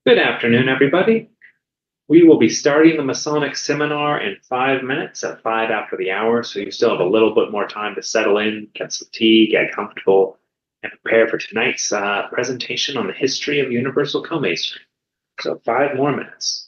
Good afternoon, everybody. We will be starting the Masonic seminar in 5 minutes at 5 after the hour, so you still have a little bit more time to settle in, get some tea, get comfortable, and prepare for tonight's presentation on the history of Universal Co-Masonry. So 5 more minutes.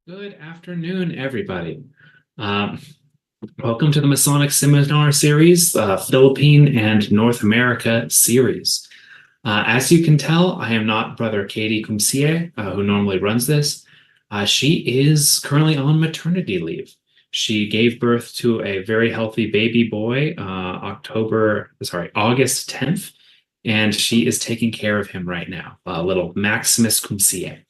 Good afternoon, everybody. Um, Welcome to the Masonic Seminar Series, Philippine and North America series. As you can tell, I am not Brother Katie Kumsie, who normally runs this. She is currently on maternity leave. She gave birth to a very healthy baby boy, August 10th, and she is taking care of him right now, little Maximus Kumsie.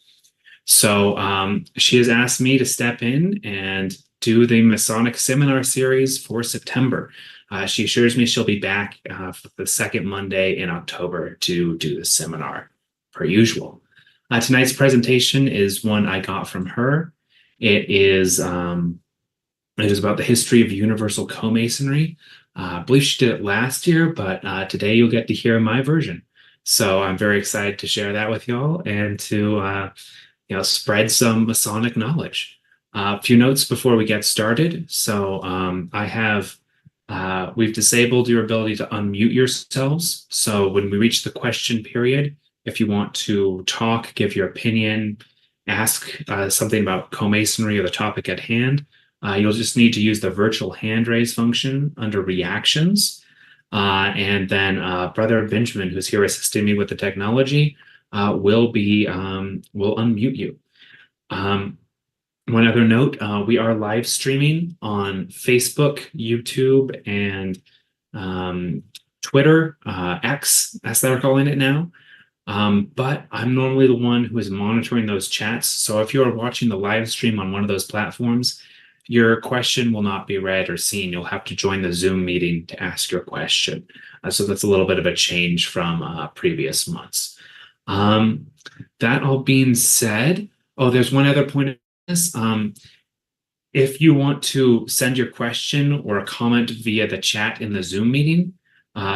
So she has asked me to step in and do the Masonic seminar series for September. She assures me she'll be back for the second Monday in October to do the seminar, per usual. Tonight's presentation is one I got from her. It is about the history of Universal Co-Masonry. I believe she did it last year, but today you'll get to hear my version. So I'm very excited to share that with y'all and to spread some Masonic knowledge. A few notes before we get started. So we've disabled your ability to unmute yourselves. So when we reach the question period, if you want to talk, give your opinion, ask something about co-masonry or the topic at hand, you'll just need to use the virtual hand raise function under reactions. And then Brother Benjamin, who's here assisting me with the technology, will unmute you. One other note, we are live streaming on Facebook, YouTube, and Twitter, X, as they're calling it now. But I'm normally the one who is monitoring those chats. So if you are watching the live stream on one of those platforms, your question will not be read or seen. You'll have to join the Zoom meeting to ask your question. So that's a little bit of a change from previous months. That all being said, there's one other point of this. If you want to send your question or a comment via the chat in the Zoom meeting,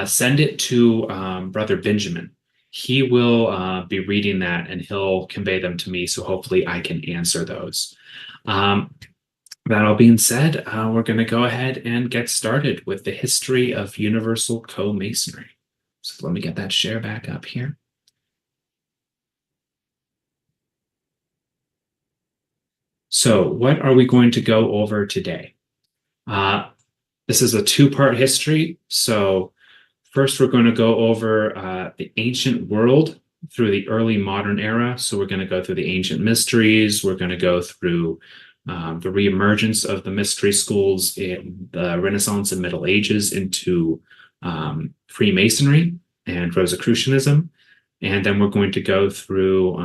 send it to Brother Benjamin. He will be reading that and he'll convey them to me, so hopefully I can answer those. That all being said, we're going to go ahead and get started with the history of Universal Co-Masonry. So let me get that share back up here. So what are we going to go over today? This is a two-part history. So first, we're going to go over the ancient world through the early modern era. So we're going to go through the ancient mysteries. We're going to go through the reemergence of the mystery schools in the Renaissance and Middle Ages into Freemasonry and Rosicrucianism. And then we're going to go through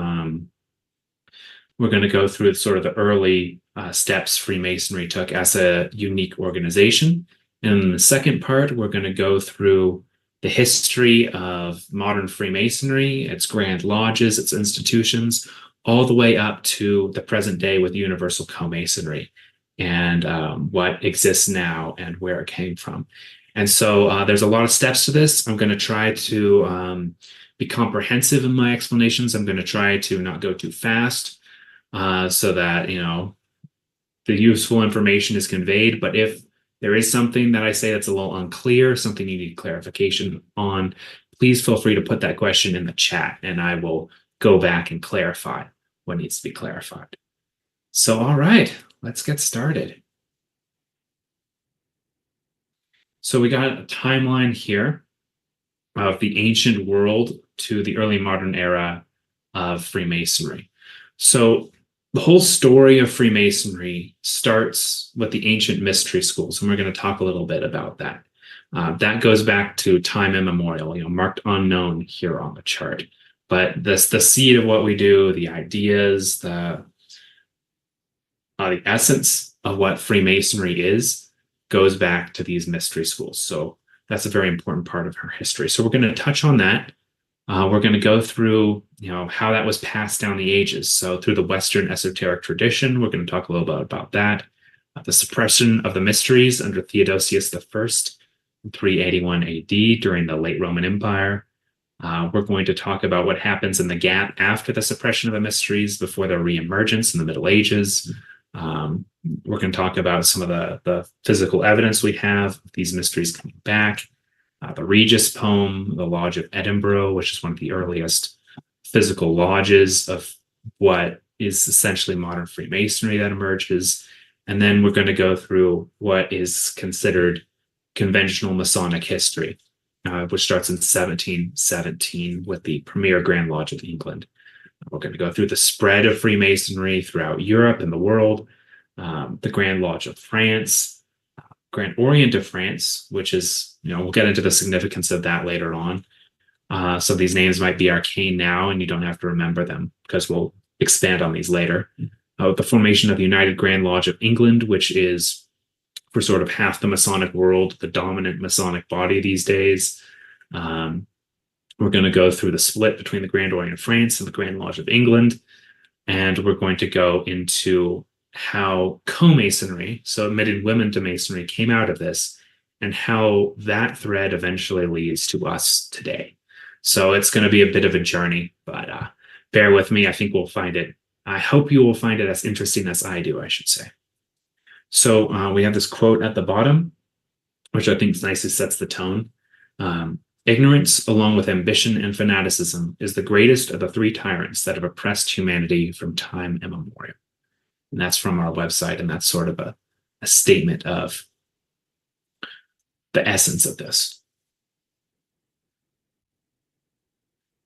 sort of the early steps Freemasonry took as a unique organization. And in the second part, we're going to go through the history of modern Freemasonry, its grand lodges, its institutions, all the way up to the present day with Universal Co-Masonry and what exists now and where it came from. And so there's a lot of steps to this. I'm going to try to be comprehensive in my explanations. I'm going to try to not go too fast so that, the useful information is conveyed. But if there is something that I say that's a little unclear, something you need clarification on, please feel free to put that question in the chat and I will go back and clarify what needs to be clarified. So, all right, let's get started. So we got a timeline here of the ancient world to the early modern era of Freemasonry. So the whole story of Freemasonry starts with the ancient mystery schools, and we're going to talk a little bit about that. That goes back to time immemorial, marked unknown here on the chart. But the seed of what we do, the ideas, the essence of what Freemasonry is, goes back to these mystery schools. So that's a very important part of her history. So we're going to touch on that. We're going to go through, how that was passed down the ages. So through the Western esoteric tradition, we're going to talk a little bit about that. The suppression of the mysteries under Theodosius I in 381 AD during the late Roman Empire. We're going to talk about what happens in the gap after the suppression of the mysteries before their reemergence in the Middle Ages. We're going to talk about some of the physical evidence we have of these mysteries coming back. The Regis poem, the Lodge of Edinburgh, which is one of the earliest physical lodges of what is essentially modern Freemasonry that emerges. And then we're going to go through what is considered conventional Masonic history. which starts in 1717 with the Premier Grand Lodge of England. We're going to go through the spread of Freemasonry throughout Europe and the world, the Grand Lodge of France, Grand Orient of France, which is, we'll get into the significance of that later on. Some of these names might be arcane now, and you don't have to remember them because we'll expand on these later. The formation of the United Grand Lodge of England, which is for sort of half the Masonic world, the dominant Masonic body these days. We're going to go through the split between the Grand Orient of France and the Grand Lodge of England. And we're going to go into how co-masonry, so admitting women to masonry, came out of this, and how that thread eventually leads to us today. So it's going to be a bit of a journey, but bear with me. I think we'll find it. I hope you will find it as interesting as I do, I should say. So we have this quote at the bottom, which I think nicely sets the tone. Ignorance, along with ambition and fanaticism, is the greatest of the three tyrants that have oppressed humanity from time immemorial. And that's from our website, and that's sort of a statement of the essence of this.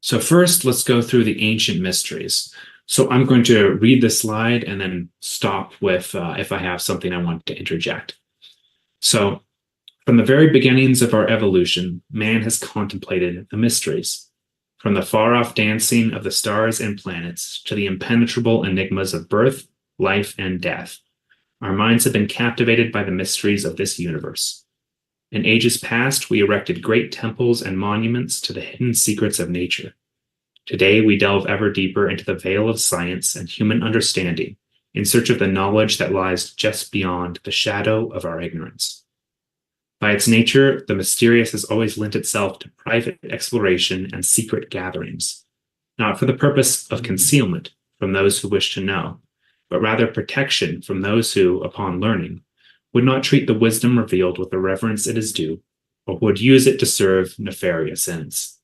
So first, let's go through the ancient mysteries. So I'm going to read the slide and then stop with if I have something I want to interject. So from the very beginnings of our evolution, man has contemplated the mysteries. From the far-off dancing of the stars and planets to the impenetrable enigmas of birth, life, and death, our minds have been captivated by the mysteries of this universe. In ages past, we erected great temples and monuments to the hidden secrets of nature. Today, we delve ever deeper into the veil of science and human understanding in search of the knowledge that lies just beyond the shadow of our ignorance. By its nature, the mysterious has always lent itself to private exploration and secret gatherings, not for the purpose of concealment from those who wish to know, but rather protection from those who, upon learning, would not treat the wisdom revealed with the reverence it is due, or would use it to serve nefarious ends.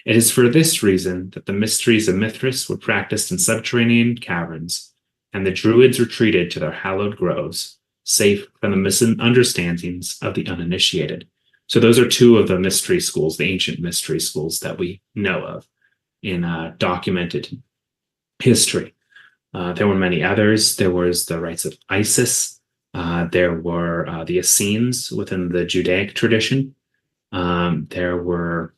It is for this reason that the mysteries of Mithras were practiced in subterranean caverns, and the Druids retreated to their hallowed groves, safe from the misunderstandings of the uninitiated. So those are two of the mystery schools, the ancient mystery schools that we know of in documented history. There were many others. There was the rites of Isis. There were the Essenes within the Judaic tradition. There were,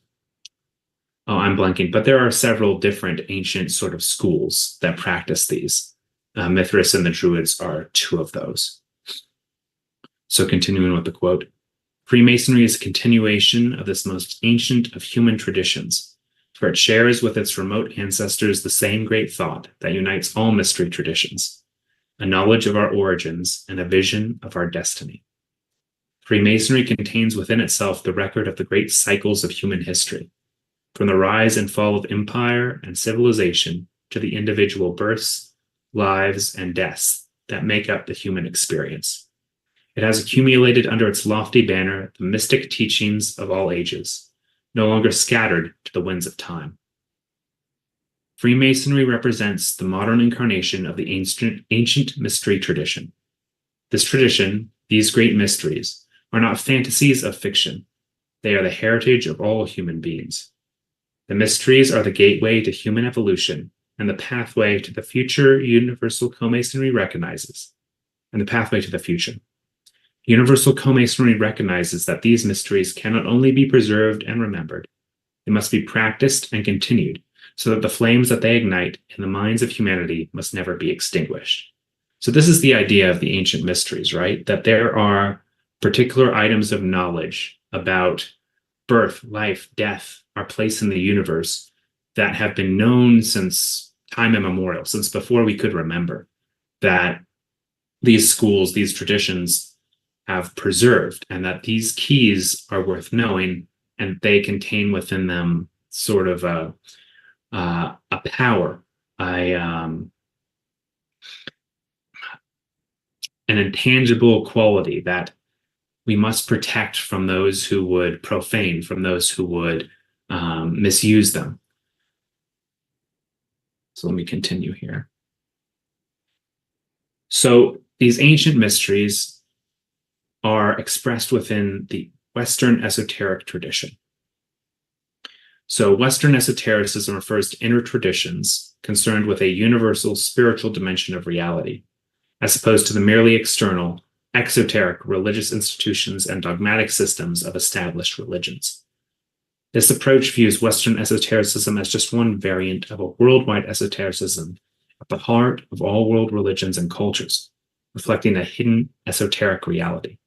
I'm blanking, but there are several different ancient sort of schools that practice these. Mithras and the Druids are two of those. So continuing with the quote, Freemasonry is a continuation of this most ancient of human traditions, for it shares with its remote ancestors the same great thought that unites all mystery traditions, a knowledge of our origins and a vision of our destiny. Freemasonry contains within itself the record of the great cycles of human history, from the rise and fall of empire and civilization to the individual births, lives, and deaths that make up the human experience. It has accumulated under its lofty banner the mystic teachings of all ages, no longer scattered to the winds of time. Freemasonry represents the modern incarnation of the ancient mystery tradition. This tradition, these great mysteries, are not fantasies of fiction. They are the heritage of all human beings. The mysteries are the gateway to human evolution and the pathway to the future Universal Co-Masonry recognizes, and the pathway to the future. Universal Co-Masonry recognizes that these mysteries cannot only be preserved and remembered, they must be practiced and continued so that the flames that they ignite in the minds of humanity must never be extinguished. So this is the idea of the ancient mysteries, right? That there are particular items of knowledge about birth, life, death, our place in the universe that have been known since time immemorial, since before we could remember, that these schools, these traditions have preserved, and that these keys are worth knowing, and they contain within them sort of a power, an intangible quality that we must protect from those who would profane, from those who would misuse them. So let me continue here. So these ancient mysteries are expressed within the Western esoteric tradition. So Western esotericism refers to inner traditions concerned with a universal spiritual dimension of reality, as opposed to the merely external, exoteric religious institutions and dogmatic systems of established religions. This approach views Western esotericism as just one variant of a worldwide esotericism at the heart of all world religions and cultures, reflecting a hidden esoteric reality.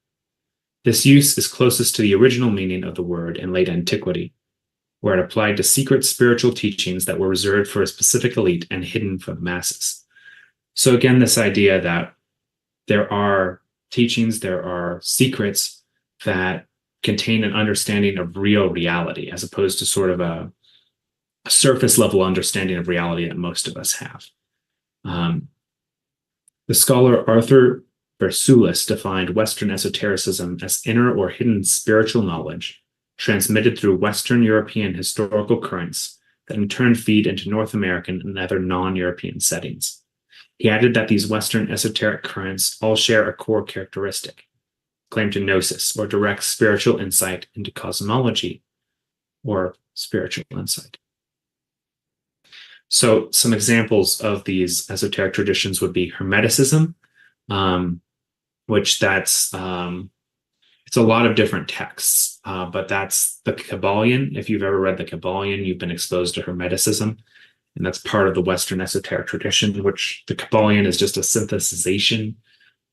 This use is closest to the original meaning of the word in late antiquity, where it applied to secret spiritual teachings that were reserved for a specific elite and hidden from the masses. So again, this idea that there are teachings, there are secrets that contain an understanding of real reality, as opposed to sort of a surface level understanding of reality that most of us have. The scholar Arthur Bersulis defined Western esotericism as inner or hidden spiritual knowledge transmitted through Western European historical currents that in turn feed into North American and other non-European settings. He added that these Western esoteric currents all share a core characteristic, claim to gnosis, or direct spiritual insight into cosmology, or spiritual insight. So some examples of these esoteric traditions would be Hermeticism, which it's a lot of different texts, but that's the Kabbalion. If you've ever read the Kabbalion, you've been exposed to Hermeticism, and that's part of the Western esoteric tradition, which the Kabbalion is just a synthesization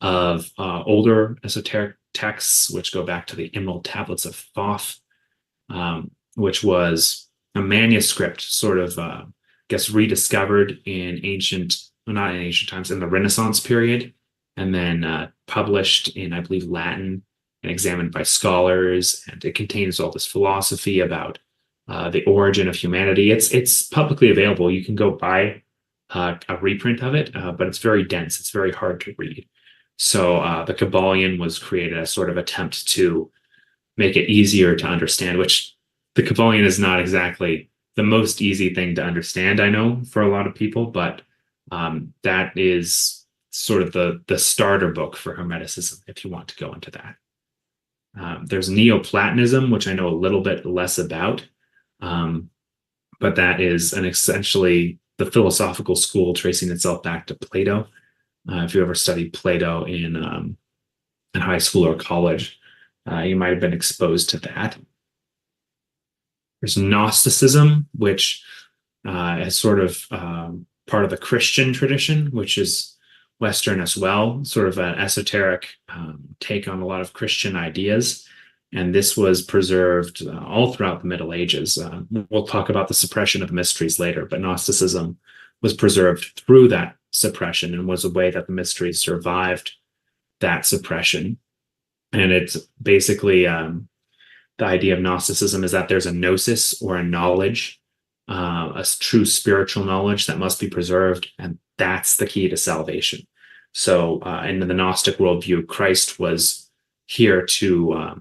of older esoteric texts, which go back to the Emerald Tablets of Thoth, which was a manuscript sort of, rediscovered in not in ancient times, in the Renaissance period, and then published in, I believe, Latin and examined by scholars. And it contains all this philosophy about the origin of humanity. It's publicly available. You can go buy a reprint of it, but it's very dense. It's very hard to read. So the Kabbalion was created as sort of attempt to make it easier to understand, which the Kabbalion is not exactly the most easy thing to understand, I know, for a lot of people, but that is sort of the starter book for Hermeticism, if you want to go into that. There's Neoplatonism, which I know a little bit less about, but that is essentially the philosophical school tracing itself back to Plato. If you ever studied Plato in high school or college, you might have been exposed to that. There's Gnosticism, which is sort of part of the Christian tradition, which is Western as well, sort of an esoteric take on a lot of Christian ideas. And this was preserved all throughout the Middle Ages. We'll talk about the suppression of mysteries later, but Gnosticism was preserved through that suppression and was a way that the mysteries survived that suppression. And it's basically the idea of Gnosticism is that there's a gnosis, or a knowledge, a true spiritual knowledge that must be preserved, and that's the key to salvation. So in the Gnostic worldview, Christ was here to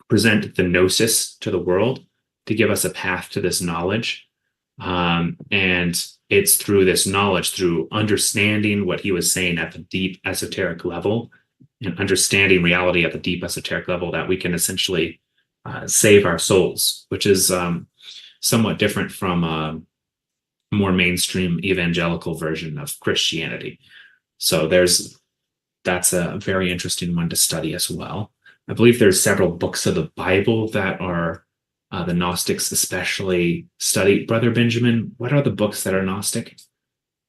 present the gnosis to the world, to give us a path to this knowledge. And it's through this knowledge, through understanding what he was saying at the deep esoteric level, and understanding reality at the deep esoteric level, that we can essentially save our souls, which is somewhat different from a more mainstream evangelical version of Christianity. So that's a very interesting one to study as well. I believe there's several books of the Bible that are the Gnostics especially study. Brother Benjamin, what are the books that are Gnostic?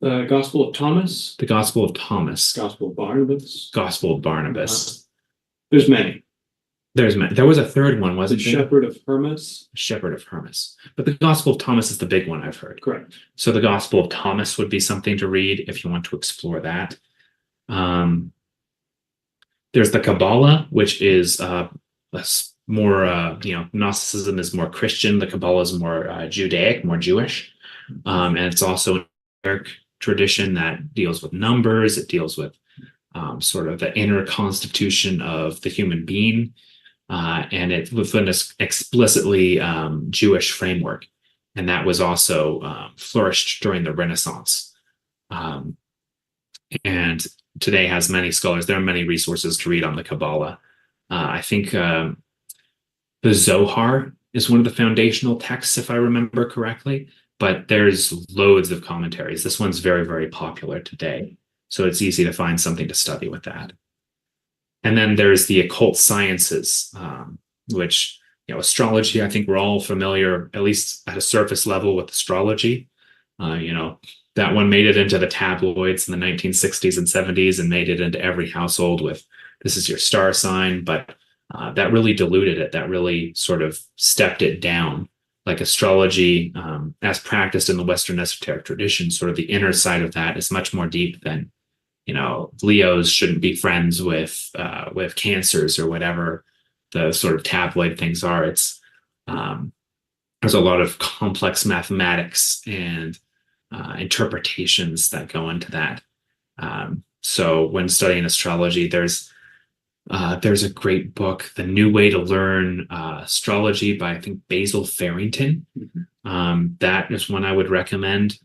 The Gospel of Thomas. The Gospel of Thomas. Gospel of Barnabas. Gospel of Barnabas. There's many. There was a third one, wasn't there? Shepherd of Hermas. Shepherd of Hermas. But the Gospel of Thomas is the big one I've heard. Correct. So the Gospel of Thomas would be something to read if you want to explore that. There's the Kabbalah, which is more, Gnosticism is more Christian. The Kabbalah is more Judaic, more Jewish. And it's also a tradition that deals with numbers. It deals with sort of the inner constitution of the human being. And it within this explicitly Jewish framework. And that was also flourished during the Renaissance. And today has many scholars. There are many resources to read on the Kabbalah. I think the Zohar is one of the foundational texts, if I remember correctly, but there's loads of commentaries. This one's very, very popular today, so it's easy to find something to study with that. And then there's the occult sciences, which, astrology, I think we're all familiar, at least at a surface level, with astrology. That one made it into the tabloids in the 1960s and 70s and made it into every household with, this is your star sign, but that really diluted it. That really sort of stepped it down. Like astrology, as practiced in the Western esoteric tradition, sort of the inner side of that is much more deep than, Leos shouldn't be friends with Cancers or whatever the sort of tabloid things are. It's there's a lot of complex mathematics and interpretations that go into that. So when studying astrology, there's a great book, The New Way to Learn Astrology by, I think, Basil Farrington. That is one I would recommend.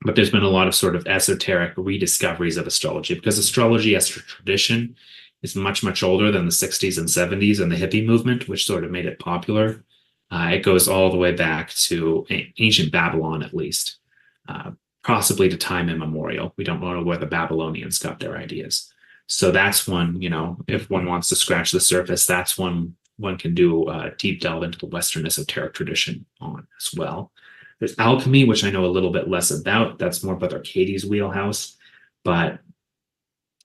But there's been a lot of sort of esoteric rediscoveries of astrology, because astrology as a tradition is much, much older than the 60s and 70s and the hippie movement, which sort of made it popular. It goes all the way back to ancient Babylon, at least, possibly to time immemorial. We don't know where the Babylonians got their ideas. So that's one, if one wants to scratch the surface, that's one can do a deep delve into the Western esoteric tradition on as well. There's alchemy, which I know a little bit less about. That's more about Arcadi's wheelhouse. But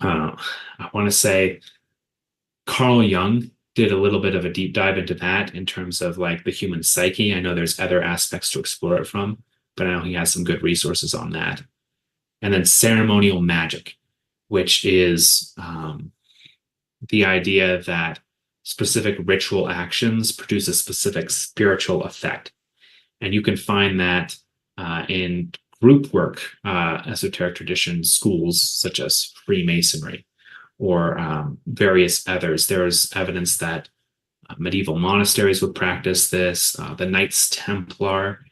I want to say Carl Jung did a little bit of a deep dive into that in terms of like the human psyche. I know there's other aspects to explore it from, but I know he has some good resources on that. And then ceremonial magic, which is the idea that specific ritual actions produce a specific spiritual effect. And you can find that in group work, esoteric tradition schools, such as Freemasonry or various others. There's evidence that medieval monasteries would practice this. The Knights Templar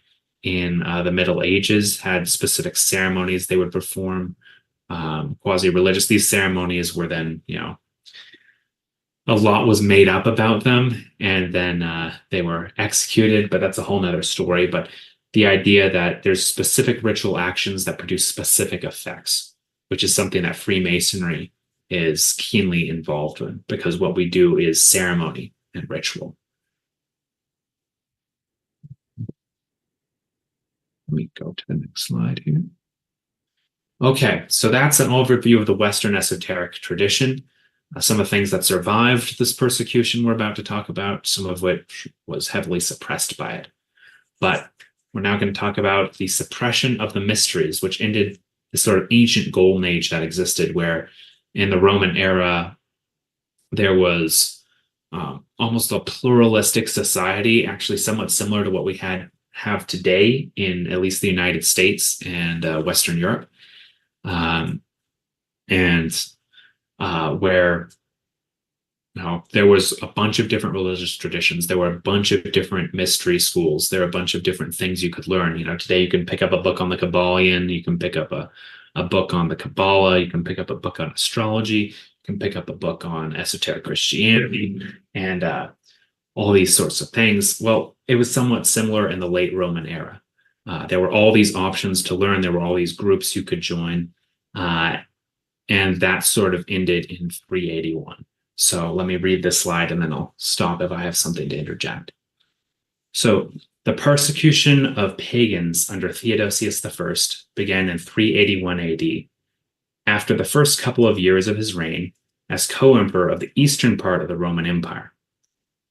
in the Middle Ages had specific ceremonies they would perform, quasi-religious. These ceremonies were then, a lot was made up about them, and then they were executed, but that's a whole nother story. But the idea that there's specific ritual actions that produce specific effects, which is something that Freemasonry is keenly involved in, because what we do is ceremony and ritual. Let me go to the next slide here. Okay, so that's an overview of the Western esoteric tradition. Some of the things that survived this persecution we're about to talk about, some of which was heavily suppressed by it. But we're now going to talk about the suppression of the mysteries, which ended the sort of ancient golden age that existed, where in the Roman era, there was almost a pluralistic society, actually somewhat similar to what we have today in at least the United States and Western Europe. Where there was a bunch of different religious traditions. There were a bunch of different mystery schools. There are a bunch of different things you could learn. Today you can pick up a book on the Kabbalion. You can pick up a book on the Kabbalah. You can pick up a book on astrology. You can pick up a book on esoteric Christianity and all these sorts of things. Well, it was somewhat similar in the late Roman era. There were all these options to learn. There were all these groups you could join. And that sort of ended in 381. So let me read this slide and then I'll stop if I have something to interject. So the persecution of pagans under Theodosius I began in 381 AD, after the first couple of years of his reign as co-emperor of the eastern part of the Roman Empire.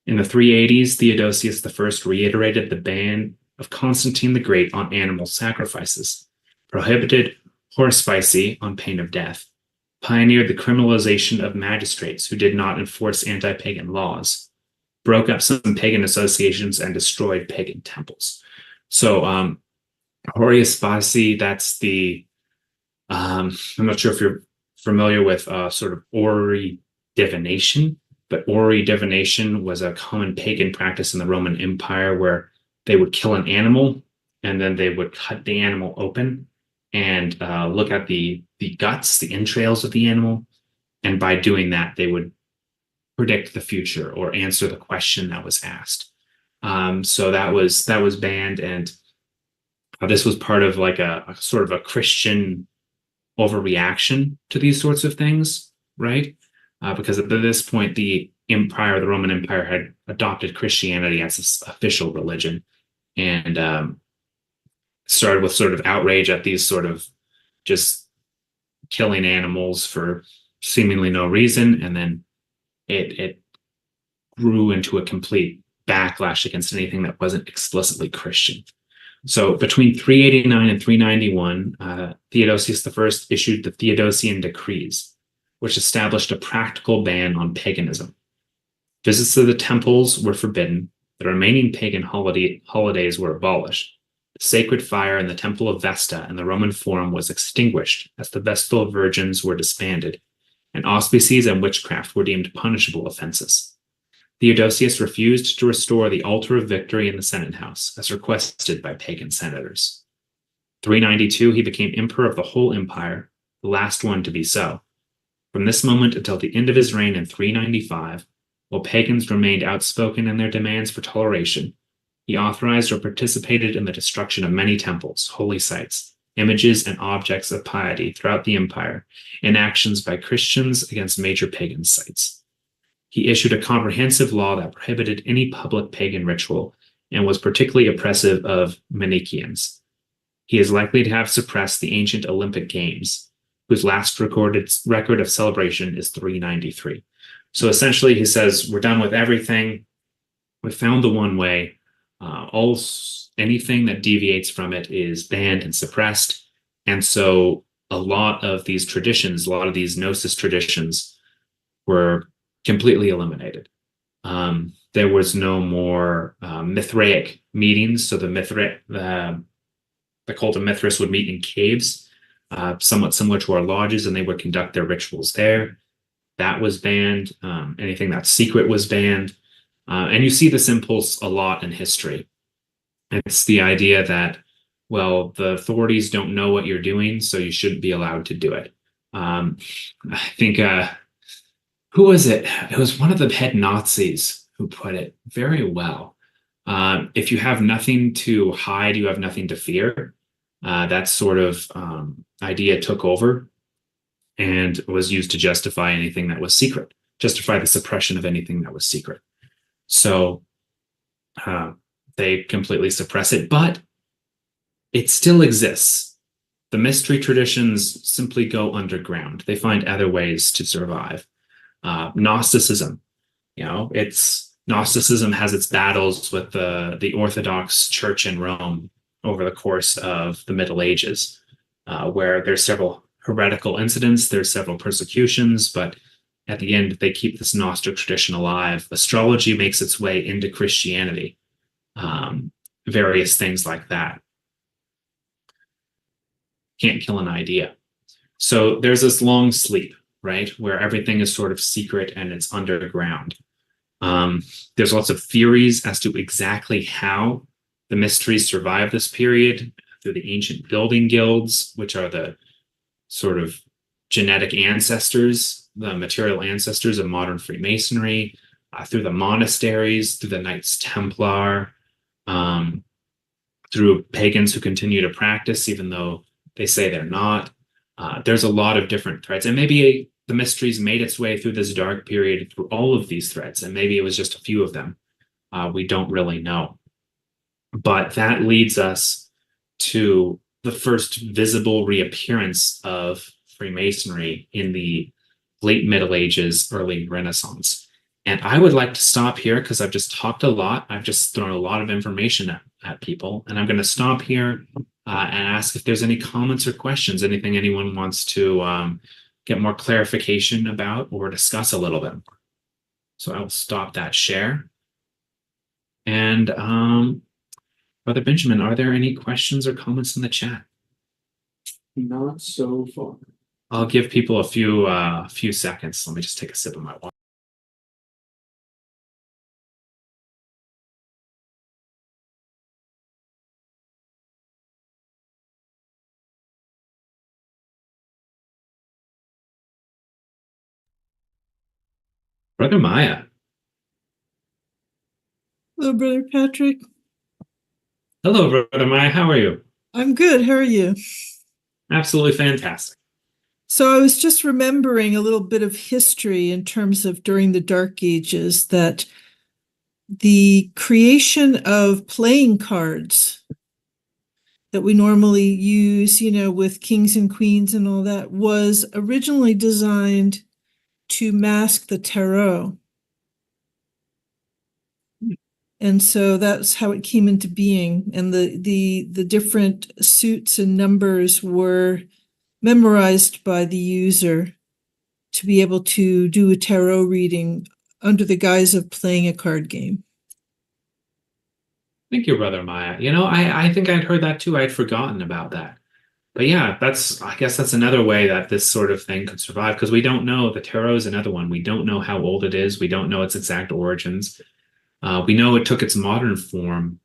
In the 380s, Theodosius I reiterated the ban of Constantine the Great on animal sacrifices, prohibited horsephicy on pain of death, pioneered the criminalization of magistrates who did not enforce anti-pagan laws, broke up some pagan associations, and destroyed pagan temples. So horsephicy, that's the, I'm not sure if you're familiar with sort of orrery divination, but orrery divination was a common pagan practice in the Roman Empire where they would kill an animal and then they would cut the animal open and look at the guts, the entrails of the animal. And by doing that, they would predict the future or answer the question that was asked. So that was banned, and this was part of like a sort of a Christian overreaction to these sorts of things, right? Because at this point, the Roman Empire, had adopted Christianity as its official religion, and started with sort of outrage at these sort of just killing animals for seemingly no reason, and then it grew into a complete backlash against anything that wasn't explicitly Christian. So between 389 and 391, Theodosius I issued the Theodosian Decrees, which established a practical ban on paganism. Visits to the temples were forbidden. The remaining pagan holidays were abolished. The sacred fire in the Temple of Vesta and the Roman Forum was extinguished as the Vestal Virgins were disbanded, and auspices and witchcraft were deemed punishable offenses. Theodosius refused to restore the altar of victory in the Senate House, as requested by pagan senators. 392, he became emperor of the whole empire, the last one to be so. From this moment until the end of his reign in 395, while pagans remained outspoken in their demands for toleration, he authorized or participated in the destruction of many temples, holy sites, images, and objects of piety throughout the empire, in actions by Christians against major pagan sites. He issued a comprehensive law that prohibited any public pagan ritual and was particularly oppressive of Manichaeans. He is likely to have suppressed the ancient Olympic Games, whose last recorded record of celebration is 393. So essentially, he says, we're done with everything. We found the one way. Anything that deviates from it is banned and suppressed. And so a lot of these traditions, a lot of these gnosis traditions, were completely eliminated. There was no more Mithraic meetings. So the cult of Mithras would meet in caves, somewhat similar to our lodges, and they would conduct their rituals there. That was banned. Anything that's secret was banned. And you see this impulse a lot in history. It's the idea that, well, the authorities don't know what you're doing, so you shouldn't be allowed to do it. I think who was it? It was one of the head Nazis who put it very well. If you have nothing to hide, you have nothing to fear. That sort of idea took over and was used to justify anything that was secret, justify the suppression of anything that was secret. So they completely suppress it, but it still exists. The mystery traditions simply go underground. They find other ways to survive. Gnosticism, Gnosticism has its battles with the Orthodox Church in Rome over the course of the Middle Ages, where there's several heretical incidents, there's several persecutions, but at the end they keep this Gnostic tradition alive. Astrology makes its way into Christianity, various things like that. Can't kill an idea. So there's this long sleep, right, where everything is sort of secret and it's underground. There's lots of theories as to exactly how the mysteries survive this period through the ancient building guilds, which are the sort of genetic ancestors, the material ancestors of modern Freemasonry, through the monasteries, through the Knights Templar, through pagans who continue to practice, even though they say they're not. There's a lot of different threads, and maybe the mysteries made its way through this dark period through all of these threads, and maybe it was just a few of them. We don't really know. But that leads us to the first visible reappearance of Freemasonry in the late Middle Ages, early Renaissance. And I would like to stop here because I've just talked a lot. I've just thrown a lot of information at people, and I'm going to stop here and ask if there's any comments or questions, anything anyone wants to get more clarification about or discuss a little bit more. So I'll stop that share. And Brother Benjamin, are there any questions or comments in the chat? Not so far. I'll give people a few seconds. Let me just take a sip of my water. Brother Maya. Hello, Brother Patrick. Hello, Brother Maya. How are you? I'm good. How are you? Absolutely fantastic. So I was just remembering a little bit of history in terms of during the Dark Ages, that the creation of playing cards that we normally use, with kings and queens and all that, was originally designed to mask the tarot. And so that's how it came into being. And the different suits and numbers were memorized by the user to be able to do a tarot reading under the guise of playing a card game. Thank you, Brother Maya. I think I'd heard that too. I'd forgotten about that. But yeah, I guess that's another way that this sort of thing could survive, because we don't know. The tarot is another one. We don't know how old it is. We don't know its exact origins. We know it took its modern form,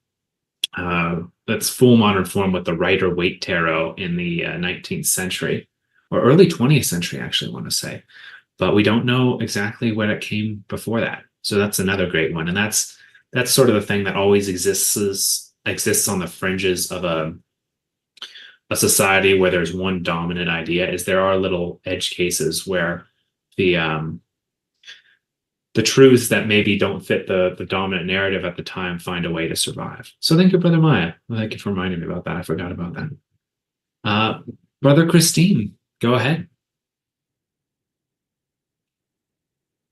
its full modern form with the Rider-Waite tarot in the 19th century, or early 20th century, actually, I want to say. But we don't know exactly when it came before that. So that's another great one. And that's sort of the thing that always exists on the fringes of a society where there's one dominant idea. Is there are little edge cases where the truths that maybe don't fit the dominant narrative at the time find a way to survive. So thank you, Brother Maya. Thank you for reminding me about that. I forgot about that. Brother Christine, go ahead.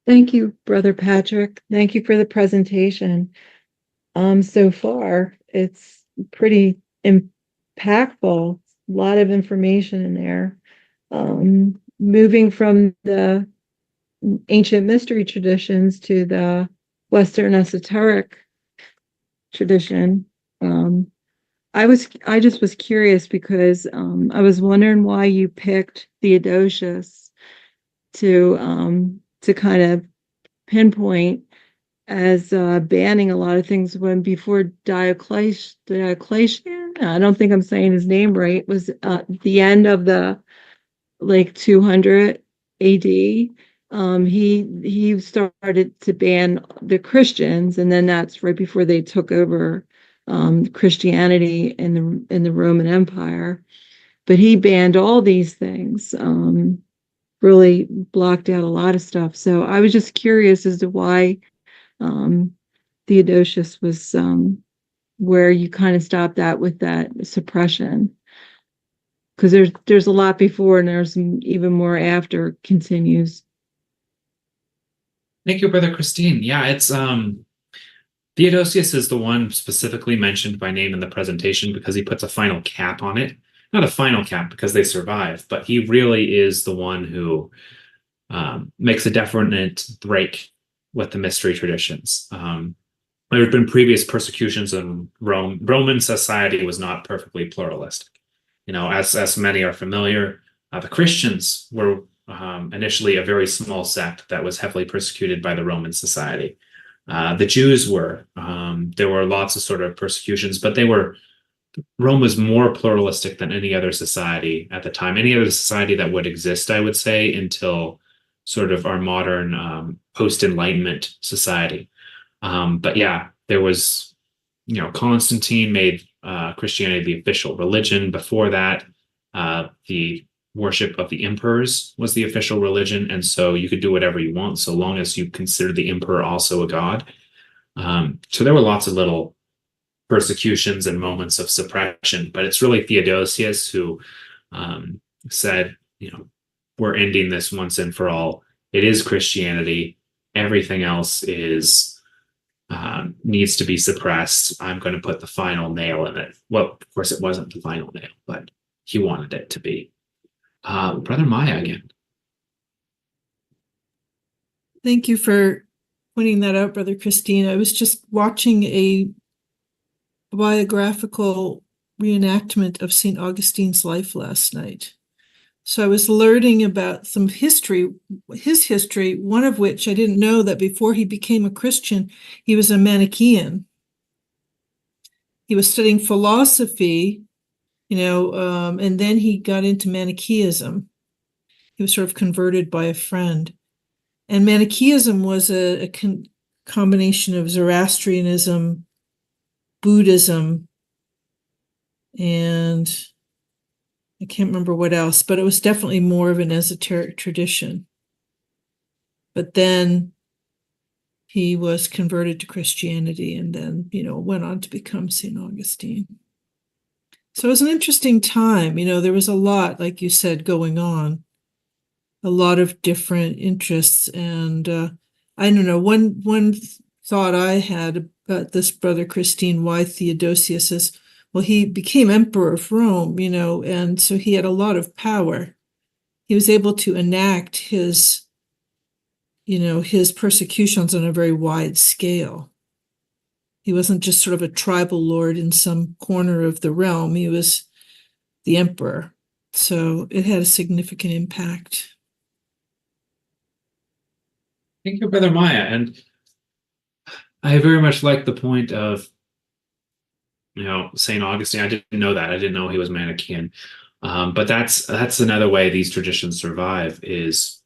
Thank you, Brother Patrick. Thank you for the presentation. So far, it's pretty impactful. A lot of information in there. Moving from the ancient mystery traditions to the Western esoteric tradition. I just was curious because I was wondering why you picked Theodosius to kind of pinpoint as banning a lot of things, when before Diocletian, I don't think I'm saying his name right, was the end of the 200 AD. He started to ban the Christians, and then that's right before they took over Christianity in the Roman Empire. But he banned all these things. Really blocked out a lot of stuff. So I was just curious as to why Theodosius was where you kind of stopped that with that suppression, because there's a lot before and there's even more after continues. Thank you, Brother Christine. Yeah, it's Theodosius is the one specifically mentioned by name in the presentation because he puts a final cap on it. Not a final cap because they survive, but he really is the one who makes a definite break with the mystery traditions. There had been previous persecutions in Rome. Roman society was not perfectly pluralistic. As many are familiar, the Christians were initially a very small sect that was heavily persecuted by the Roman society. The Jews were. There were lots of sort of persecutions, but Rome was more pluralistic than any other society at the time. Any other society that would exist, I would say, until sort of our modern post-Enlightenment society. But yeah, there was, Constantine made Christianity the official religion. Before that, the worship of the emperors was the official religion. And so you could do whatever you want, so long as you consider the emperor also a god. So there were lots of little persecutions and moments of suppression, but it's really Theodosius who said, we're ending this once and for all. It is Christianity. Everything else needs to be suppressed. I'm going to put the final nail in it. Well, of course, it wasn't the final nail, but he wanted it to be. Brother Maya again. Thank you for pointing that out, Brother Christine. I was just watching a biographical reenactment of St. Augustine's life last night. So I was learning about some history, his history, one of which I didn't know, that before he became a Christian, he was a Manichaean. He was studying philosophy, and then he got into Manichaeism. He was sort of converted by a friend. And Manichaeism was a combination of Zoroastrianism, Buddhism, and I can't remember what else, but it was definitely more of an esoteric tradition. But then he was converted to Christianity and then, went on to become St. Augustine. So it was an interesting time. There was a lot, like you said, going on, a lot of different interests. And I don't know, one thought I had about this brother Christine, why Theodosius is, well, he became emperor of Rome, and so he had a lot of power. He was able to enact his persecutions on a very wide scale. He wasn't just sort of a tribal lord in some corner of the realm. He was the emperor. So it had a significant impact. Thank you, Brother Maya. And I very much like the point of, St. Augustine. I didn't know that. I didn't know he was Manichaean. But that's another way these traditions survive is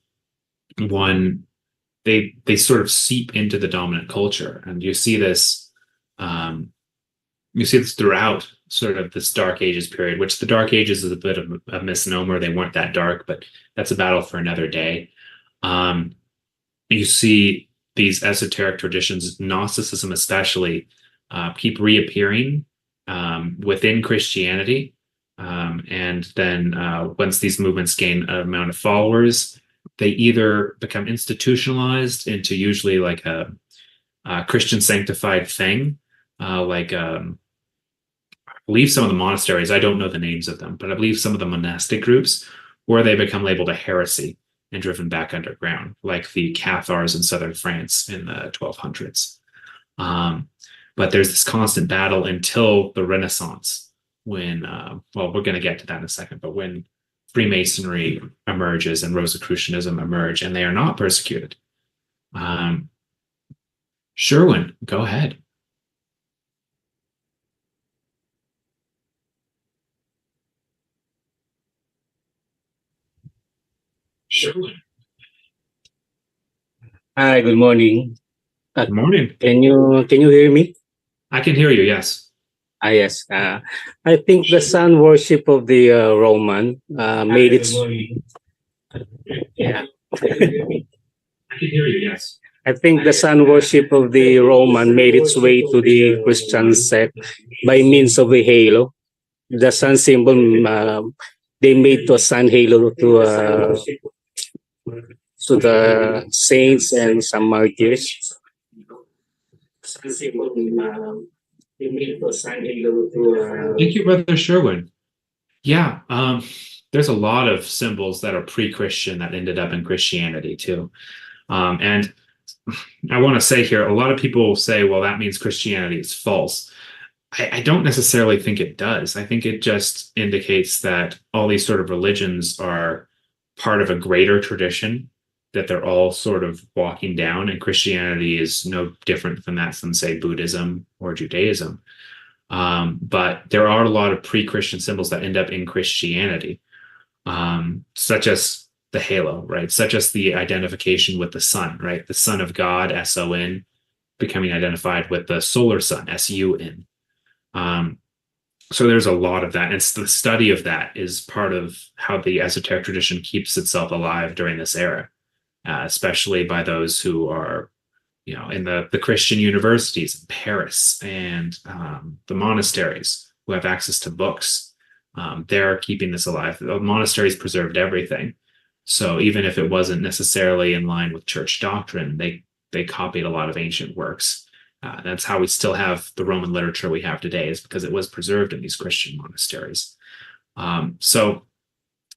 one, they sort of seep into the dominant culture. And you see this throughout sort of this Dark Ages period, which the Dark Ages is a bit of a misnomer. They weren't that dark, but that's a battle for another day. You see these esoteric traditions, Gnosticism especially, keep reappearing within Christianity. And then once these movements gain an amount of followers, they either become institutionalized into usually like a Christian sanctified thing, I believe some of the monasteries, I don't know the names of them, but I believe some of the monastic groups, where they become labeled a heresy and driven back underground, like the Cathars in southern France in the 1200s. But there's this constant battle until the Renaissance, when, we're going to get to that in a second, but when Freemasonry emerges and Rosicrucianism emerge, and they are not persecuted. Sherwin, go ahead. Sherwin. Hi, good morning. Good morning. Can you hear me? I can hear you, yes. Yes. I think the sun worship of the Roman made its yeah. I can hear you, yes. I think the sun worship of the Roman made its way to the Christian sect by means of a halo. The sun symbol they made to a sun halo to the saints and some martyrs. Thank you, Brother Sherwin. Yeah, there's a lot of symbols that are pre-Christian that ended up in Christianity too. And I want to say here, a lot of people say, well, that means Christianity is false. I don't necessarily think it does. I think it just indicates that all these sort of religions are part of a greater tradition that they're all sort of walking down, and Christianity is no different than that from, say, Buddhism or Judaism. But there are a lot of pre-Christian symbols that end up in Christianity, such as the halo, right? Such as the identification with the sun, right? The Son of God, S-O-N, becoming identified with the solar sun, S-U-N. So there's a lot of that. And it's the study of that is part of how the esoteric tradition keeps itself alive during this era, especially by those who are, in the Christian universities in Paris and the monasteries who have access to books. They're keeping this alive. The monasteries preserved everything. So even if it wasn't necessarily in line with church doctrine, they copied a lot of ancient works. That's how we still have the Roman literature we have today, is because it was preserved in these Christian monasteries. So,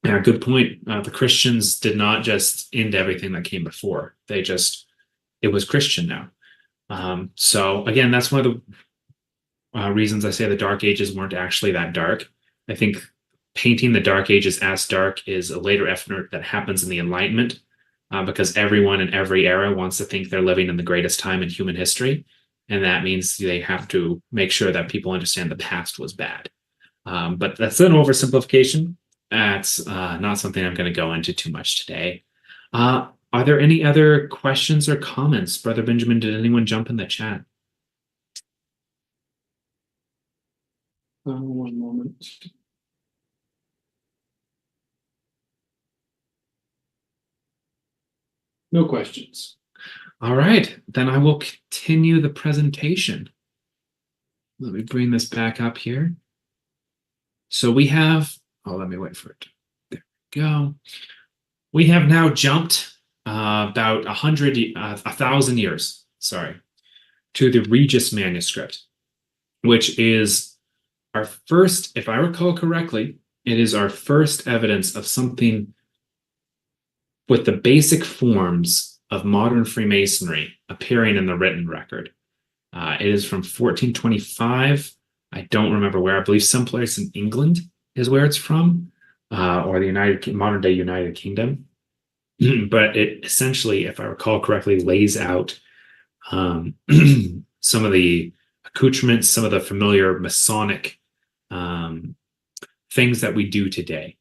yeah, good point. The Christians did not just end everything that came before. It was Christian now. So again, that's one of the reasons I say the Dark Ages weren't actually that dark. I think painting the Dark Ages as dark is a later effort that happens in the Enlightenment, because everyone in every era wants to think they're living in the greatest time in human history. And that means they have to make sure that people understand the past was bad. But that's an oversimplification. That's not something I'm going to go into too much today. Are there any other questions or comments? Brother Benjamin, did anyone jump in the chat? One moment. No questions. All right, then I will continue the presentation. Let me bring this back up here. So we have, oh, let me wait for it. There we go. We have now jumped about 1,000 years, sorry, to the Regis manuscript, which is our first, if I recall correctly, it is our first evidence of something with the basic forms of modern Freemasonry appearing in the written record. It is from 1425. I don't remember where. I believe someplace in England is where it's from, or the modern day United Kingdom. But it essentially, if I recall correctly, lays out some of the accoutrements, some of the familiar Masonic things that we do today,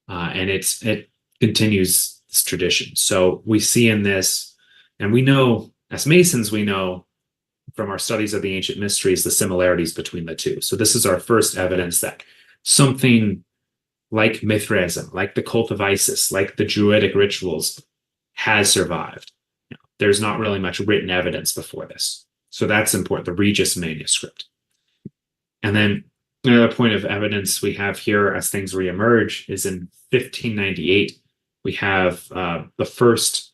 and it continues this tradition. So we see in this, and we know as Masons, we know from our studies of the ancient mysteries the similarities between the two. So this is our first evidence that something like Mithraism, like the cult of Isis, like the Druidic rituals has survived. There's not really much written evidence before this. So that's important, the Regis manuscript. And then another point of evidence we have here as things reemerge is in 1598, we have the first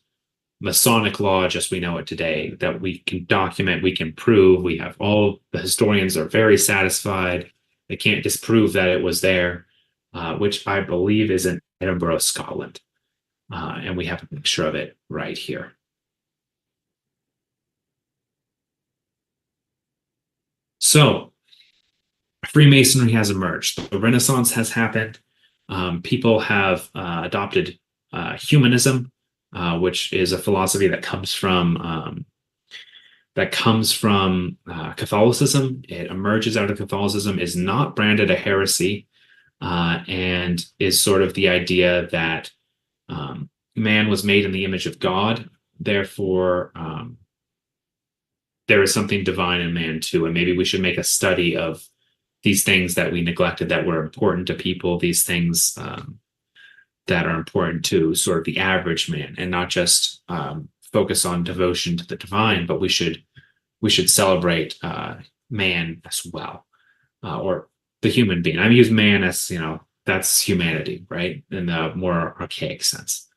Masonic lodge as we know it today that we can document, we can prove. We have all the historians are very satisfied. They can't disprove that it was there, which I believe is in Edinburgh, Scotland. And we have a picture of it right here. So Freemasonry has emerged. The Renaissance has happened. People have adopted humanism, which is a philosophy that comes from Catholicism. It emerges out of Catholicism, is not branded a heresy, and is sort of the idea that man was made in the image of God. Therefore, there is something divine in man too, and maybe we should make a study of these things that we neglected that were important to people, these things that are important to sort of the average man, and not just focus on devotion to the divine, but we should celebrate man as well, or the human being. I use man as, that's humanity, right? In the more archaic sense.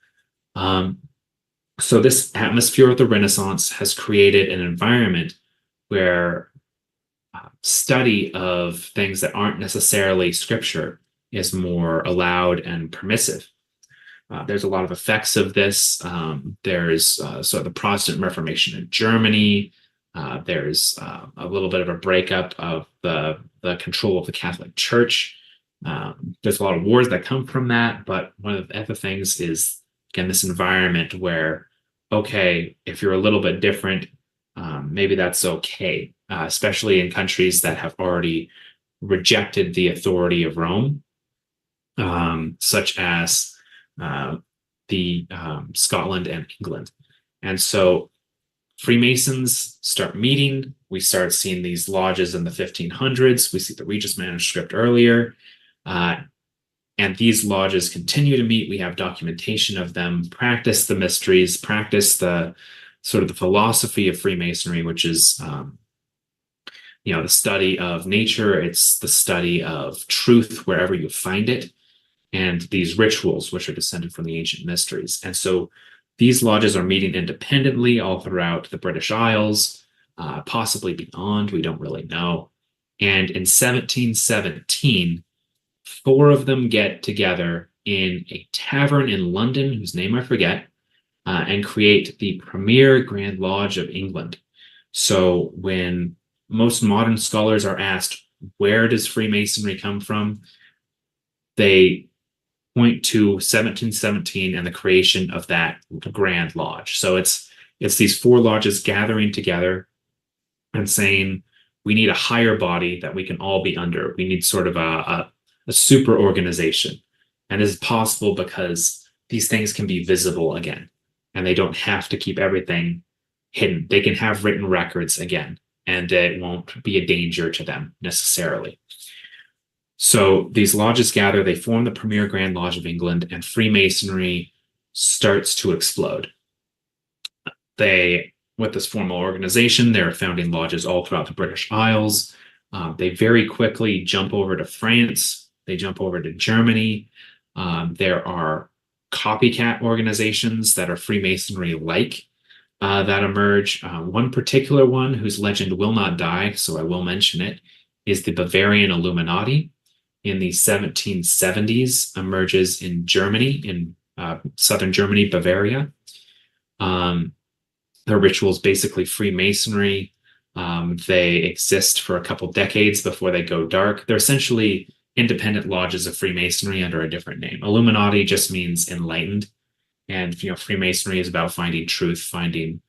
So this atmosphere of the Renaissance has created an environment where study of things that aren't necessarily scripture is more allowed and permissive. There's a lot of effects of this. There's sort of the Protestant Reformation in Germany. There's a little bit of a breakup of the control of the Catholic Church. There's a lot of wars that come from that. But one of the other things is, again, this environment where, okay, if you're a little bit different, maybe that's okay, especially in countries that have already rejected the authority of Rome, such as the Scotland and England. And so Freemasons start meeting. We start seeing these lodges in the 1500s. We see the Regis manuscript earlier. And these lodges continue to meet. We have documentation of them, practice the mysteries, practice the sort of the philosophy of Freemasonry, which is, the study of nature. It's the study of truth wherever you find it, and these rituals, which are descended from the ancient mysteries. And so these lodges are meeting independently all throughout the British Isles, possibly beyond. We don't really know. And in 1717, 4 of them get together in a tavern in London, whose name I forget, and create the premier Grand Lodge of England. So when most modern scholars are asked, where does Freemasonry come from? They point to 1717 and the creation of that Grand Lodge. So it's these 4 lodges gathering together and saying, we need a higher body that we can all be under. We need sort of a super organization. And it's possible because these things can be visible again. and they don't have to keep everything hidden. They can have written records again, and it won't be a danger to them necessarily. So these lodges gather, they form the premier Grand Lodge of England, and Freemasonry starts to explode. With this formal organization, they're founding lodges all throughout the British Isles. They very quickly jump over to France. They jump over to Germany. There are copycat organizations that are Freemasonry-like that emerge. One particular one whose legend will not die, so I will mention it, is the Bavarian Illuminati. In the 1770s, emerges in Germany, in southern Germany, Bavaria. Their rituals basically Freemasonry. They exist for a couple decades before they go dark. They're essentially independent lodges of Freemasonry under a different name. Illuminati just means enlightened, and Freemasonry is about finding truth, finding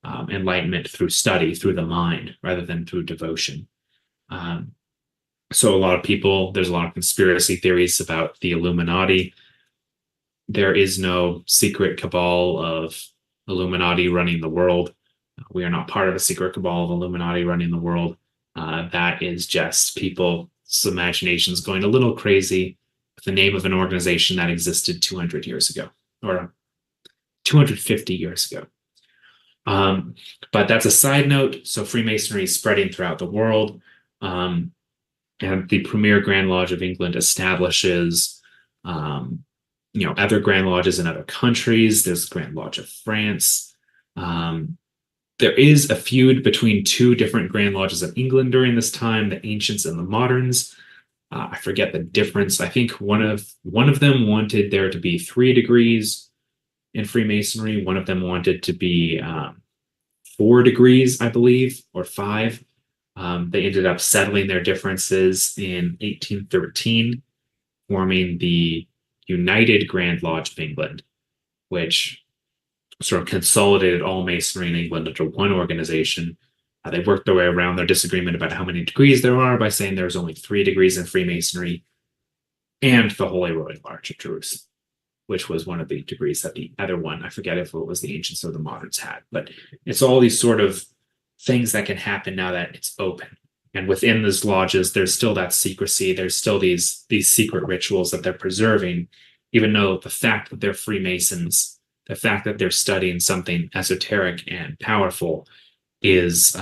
enlightenment through study, through the mind, rather than through devotion. So there's a lot of conspiracy theories about the Illuminati. There is no secret cabal of Illuminati running the world. We are not part of a secret cabal of Illuminati running the world. That is just people's imaginations going a little crazy with the name of an organization that existed 200 years ago, or 250 years ago. But that's a side note. So Freemasonry is spreading throughout the world. And the premier Grand Lodge of England establishes, other Grand Lodges in other countries. There's Grand Lodge of France. There is a feud between two different Grand Lodges of England during this time, the Ancients and the Moderns. I forget the difference. I think one of them wanted there to be 3 degrees in Freemasonry. One of them wanted to be 4 degrees, I believe, or 5. They ended up settling their differences in 1813, forming the United Grand Lodge of England, which sort of consolidated all Masonry in England into one organization. They worked their way around their disagreement about how many degrees there are by saying there's only 3 degrees in Freemasonry, and the Holy Royal Arch of Jerusalem, which was one of the degrees that the other one, I forget if it was the Ancients or the Moderns, had. But it's all these sort of things that can happen now that it's open. And within these lodges, there's still that secrecy. There's still these secret rituals that they're preserving, even though the fact that they're Freemasons, the fact that they're studying something esoteric and powerful is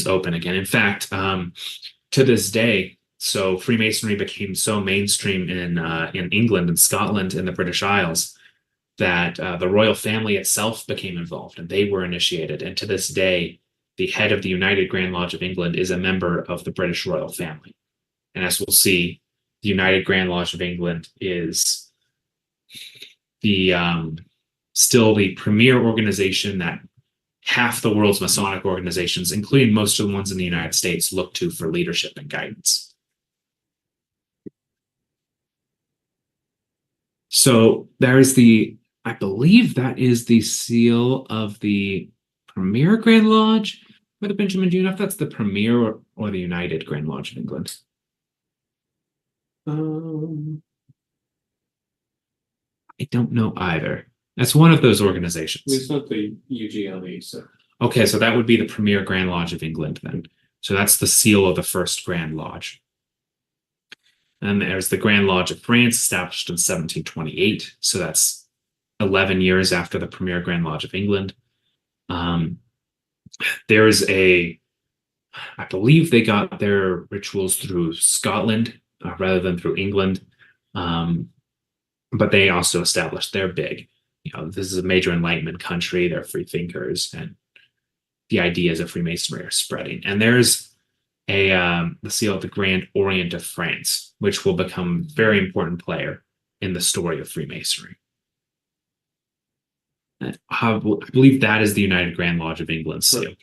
open again. In fact, to this day, so Freemasonry became so mainstream in England and Scotland and the British Isles that the royal family itself became involved, and they were initiated. And to this day, the head of the United Grand Lodge of England is a member of the British royal family. And as we'll see, the United Grand Lodge of England is still the premier organization that half the world's Masonic organizations, including most of the ones in the United States, look to for leadership and guidance. So there is I believe that is the seal of the Premier Grand Lodge. Brother Benjamin, do you know if that's the Premier or the United Grand Lodge of England? I don't know either. That's one of those organizations. It's not the UGLE, so. Okay, so that would be the Premier Grand Lodge of England then. So that's the seal of the first Grand Lodge. And there's the Grand Lodge of France, established in 1728. So that's 11 years after the Premier Grand Lodge of England. There's I believe they got their rituals through Scotland rather than through England. But they also established they're big. This is a major Enlightenment country. They're free thinkers, and the ideas of Freemasonry are spreading. And there's the seal of the Grand Orient of France, which will become a very important player in the story of Freemasonry. I believe that is the United Grand Lodge of England seal. Right.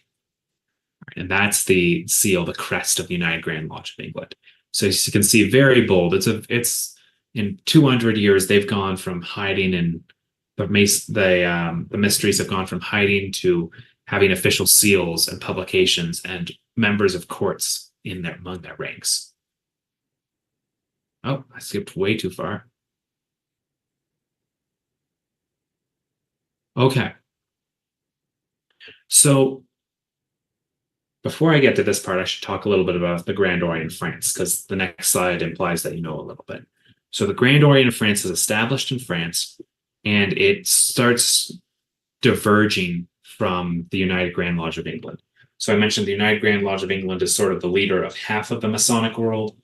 And that's the seal, the crest of the United Grand Lodge of England. So as you can see, very bold. It's in 200 years, they've gone from hiding, and the mysteries have gone from hiding to having official seals and publications and members of courts among their ranks. Oh, I skipped way too far. Okay. So before I get to this part, I should talk a little bit about the Grand Orient of France, because the next slide implies that you know a little bit. So the Grand Orient of France is established in France, and it starts diverging from the United Grand Lodge of England. So I mentioned the United Grand Lodge of England is sort of the leader of half of the Masonic world.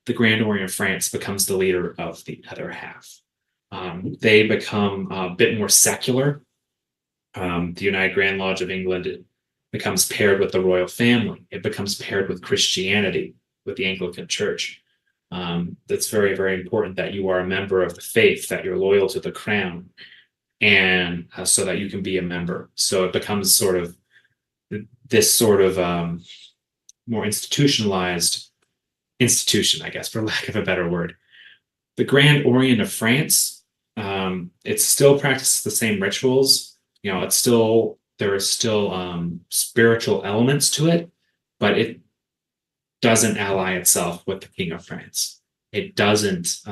The Grand Orient of France becomes the leader of the other half. They become a bit more secular. The United Grand Lodge of England becomes paired with the royal family. It becomes paired with Christianity, with the Anglican Church. That's very, very important that you are a member of the faith, that you're loyal to the crown, and so that you can be a member. So it becomes sort of this sort of more institutionalized institution, I guess, for lack of a better word. The Grand Orient of France, it still practices the same rituals. You know, there are still spiritual elements to it, but it doesn't ally itself with the King of France. It doesn't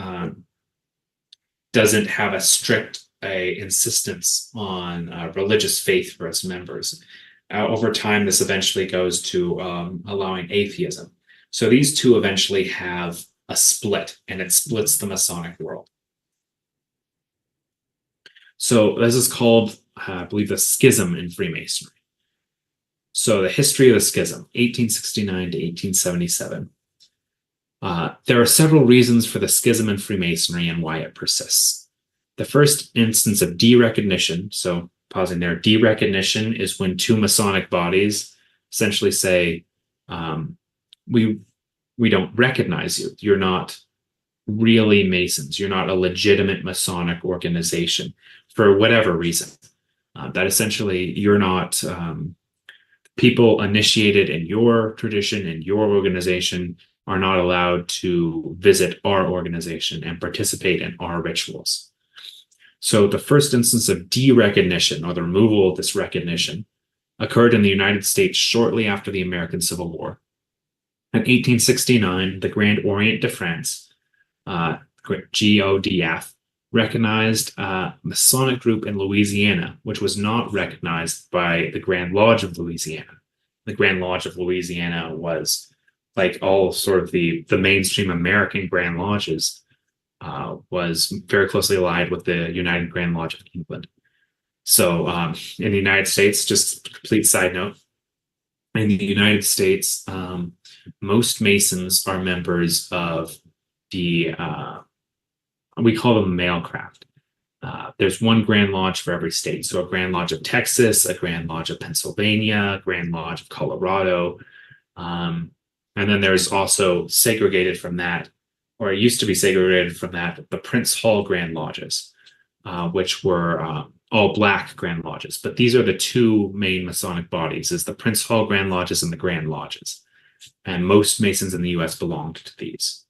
have a strict insistence on religious faith for its members. Over time, this eventually goes to allowing atheism. So these two eventually have a split, and it splits the Masonic world. So this is called, I believe, the schism in Freemasonry. So the history of the schism, 1869 to 1877. There are several reasons for the schism in Freemasonry and why it persists. The first instance of derecognition, so pausing there, derecognition is when two Masonic bodies essentially say, we don't recognize you. You're not really Masons. You're not a legitimate Masonic organization for whatever reason. That essentially you're not people initiated in your tradition and your organization are not allowed to visit our organization and participate in our rituals. So the first instance of derecognition, or the removal of this recognition, occurred in the United States shortly after the American Civil War. In 1869, the Grand Orient de France, GODF, recognized a Masonic group in Louisiana, which was not recognized by the Grand Lodge of Louisiana. The Grand Lodge of Louisiana was, like all sort of the mainstream American Grand Lodges, was very closely allied with the United Grand Lodge of England. So in the United States, just a complete side note, in the United States, most Masons are members of the we call them Mailcraft. There's one Grand Lodge for every state. So a Grand Lodge of Texas, a Grand Lodge of Pennsylvania, a Grand Lodge of Colorado. And then there's also segregated from that, or it used to be segregated from that, the Prince Hall Grand Lodges, which were all Black Grand Lodges. But these are the two main Masonic bodies, is the Prince Hall Grand Lodges and the Grand Lodges. And most Masons in the US belonged to these.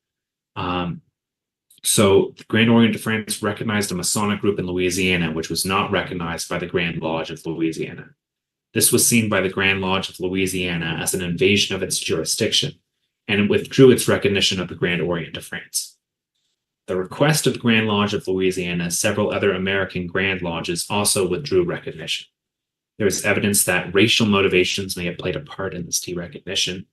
So the Grand Orient de France recognized a Masonic group in Louisiana, which was not recognized by the Grand Lodge of Louisiana. This was seen by the Grand Lodge of Louisiana as an invasion of its jurisdiction, and it withdrew its recognition of the Grand Orient de France. The request of the Grand Lodge of Louisiana, several other American Grand Lodges also withdrew recognition. There is evidence that racial motivations may have played a part in this derecognition.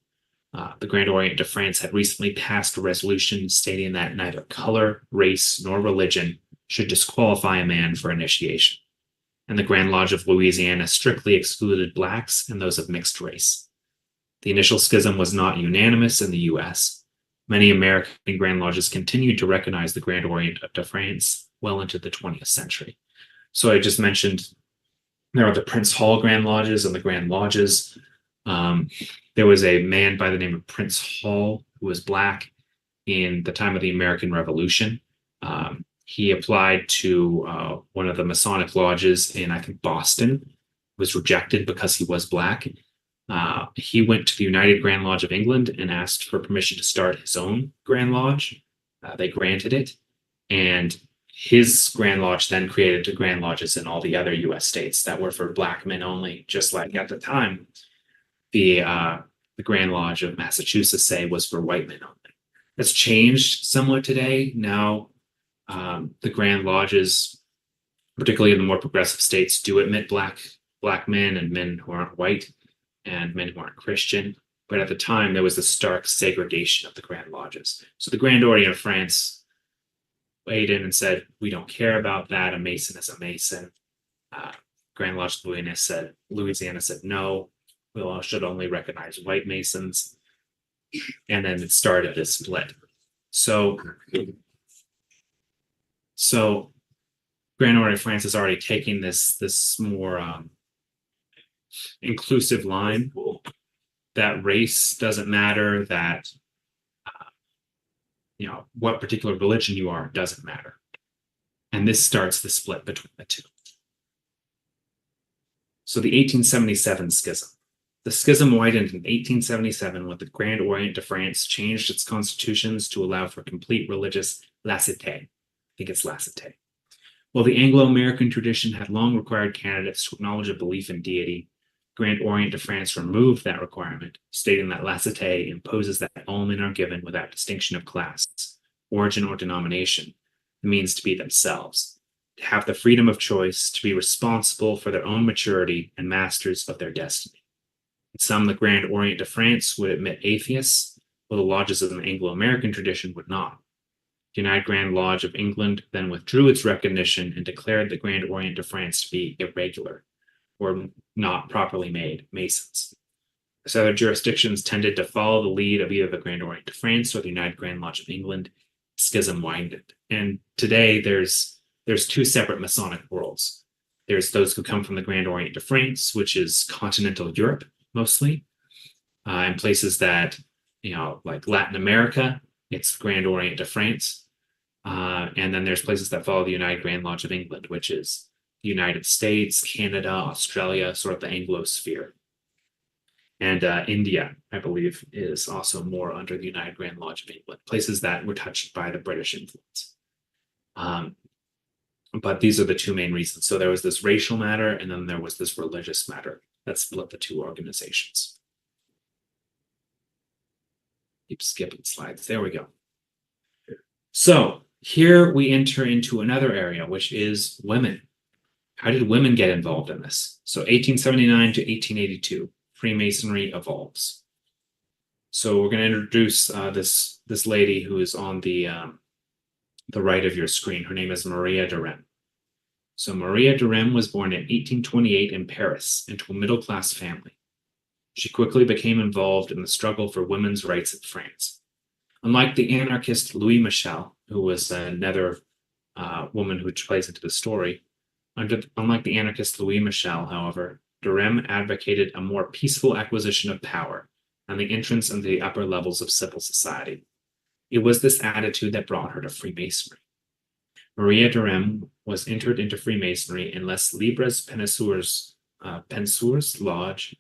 The Grand Orient de France had recently passed a resolution stating that neither color, race, nor religion should disqualify a man for initiation. And the Grand Lodge of Louisiana strictly excluded Blacks and those of mixed race. The initial schism was not unanimous in the US. Many American Grand Lodges continued to recognize the Grand Orient de France well into the 20th century. So I just mentioned there are the Prince Hall Grand Lodges and the Grand Lodges. There was a man by the name of Prince Hall who was Black in the time of the American Revolution. He applied to one of the Masonic lodges in, I think, Boston, was rejected because he was Black. He went to the United Grand Lodge of England and asked for permission to start his own Grand Lodge. They granted it. And his Grand Lodge then created the Grand Lodges in all the other US states that were for Black men only, just like at the time, the Grand Lodge of Massachusetts, say, was for white men only. That's changed somewhat today. Now, the Grand Lodges particularly in the more progressive states, do admit black men and men who aren't white and men who aren't Christian. But at the time, there was a stark segregation of the Grand Lodges. So the Grand Orient of France weighed in and said, we don't care about that. A Mason is a Mason. Grand Lodge Louisiana said, no, we should only recognize white Masons. And then it started this split. So Grand Orient of France is already taking this more inclusive line that race doesn't matter, that what particular religion you are doesn't matter. And this starts the split between the two. So the 1877 schism. The schism widened in 1877 when the Grand Orient de France changed its constitutions to allow for complete religious laicite. I think it's laicite. While the Anglo-American tradition had long required candidates to acknowledge a belief in deity, Grand Orient de France removed that requirement, stating that laicite imposes that all men are given without distinction of class, origin, or denomination, the means to be themselves, to have the freedom of choice, to be responsible for their own maturity and masters of their destiny. In some, the Grand Orient de France would admit atheists, while the lodges of the Anglo-American tradition would not. The United Grand Lodge of England then withdrew its recognition and declared the Grand Orient de France to be irregular, or not properly made Masons. As other jurisdictions tended to follow the lead of either the Grand Orient de France or the United Grand Lodge of England, schism widened. And today there's two separate Masonic worlds. There's those who come from the Grand Orient de France, which is continental Europe mostly, and places that, like Latin America, it's Grand Orient de France. And then there's places that follow the United Grand Lodge of England, which is the United States, Canada, Australia, sort of the Anglo-sphere. And India, I believe, is also more under the United Grand Lodge of England, places that were touched by the British influence. But these are the two main reasons. So there was this racial matter, and then there was this religious matter that split the two organizations. Keep skipping slides. There we go. So here we enter into another area, which is women. How did women get involved in this? So 1879 to 1882, Freemasonry evolves. So we're going to introduce this lady who is on the right of your screen. Her name is Maria de Rem. So Maria de Rem was born in 1828 in Paris into a middle-class family. She quickly became involved in the struggle for women's rights in France. Unlike the anarchist Louis Michel, who was another woman who plays into the story, unlike the anarchist Louis Michel, however, de Rem advocated a more peaceful acquisition of power and the entrance into the upper levels of civil society. It was this attitude that brought her to Freemasonry. Maria de Rem was entered into Freemasonry in Les Libres Penseurs Lodge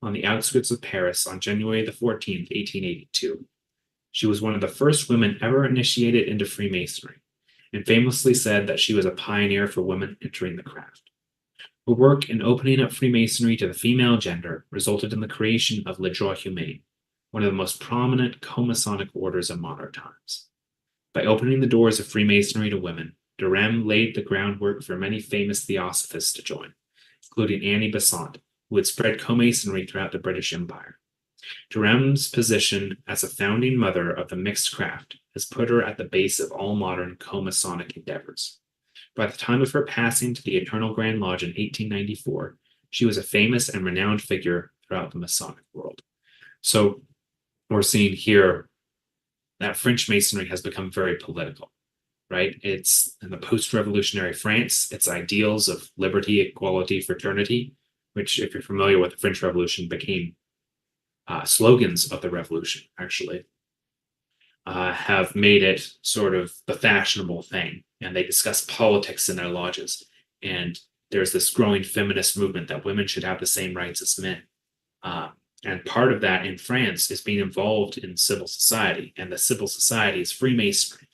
on the outskirts of Paris on January the 14th, 1882. She was one of the first women ever initiated into Freemasonry, and famously said that she was a pioneer for women entering the craft. Her work in opening up Freemasonry to the female gender resulted in the creation of Le Droit Humain, one of the most prominent co-Masonic orders of modern times. By opening the doors of Freemasonry to women, de Rem laid the groundwork for many famous theosophists to join, including Annie Besant, who had spread co-Masonry throughout the British Empire. De Rem's position as a founding mother of the mixed craft has put her at the base of all modern co-Masonic endeavors. By the time of her passing to the Eternal Grand Lodge in 1894, she was a famous and renowned figure throughout the Masonic world. So we're seeing here that French Masonry has become very political, right? It's in the post-revolutionary France, its ideals of liberty, equality, fraternity, which, if you're familiar with the French Revolution, became slogans of the revolution, actually, have made it sort of the fashionable thing. And they discuss politics in their lodges. And there's this growing feminist movement that women should have the same rights as men. And part of that in France is being involved in civil society. And the civil society is Freemasonry.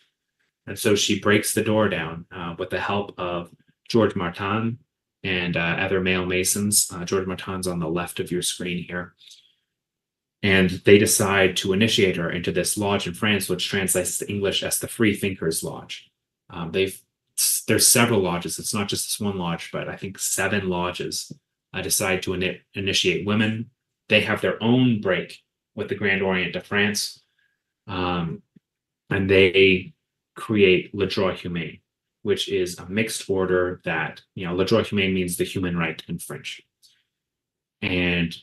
And so she breaks the door down with the help of George Martin and other male Masons. George Martin's on the left of your screen here. And they decide to initiate her into this lodge in France, which translates to English as the Free Thinkers Lodge. They've there's several lodges. It's not just this one lodge, but I think 7 lodges decide to initiate women. They have their own break with the Grand Orient de France, and they create Le Droit Humain, which is a mixed order that, Le Droit Humain means the human right in French. And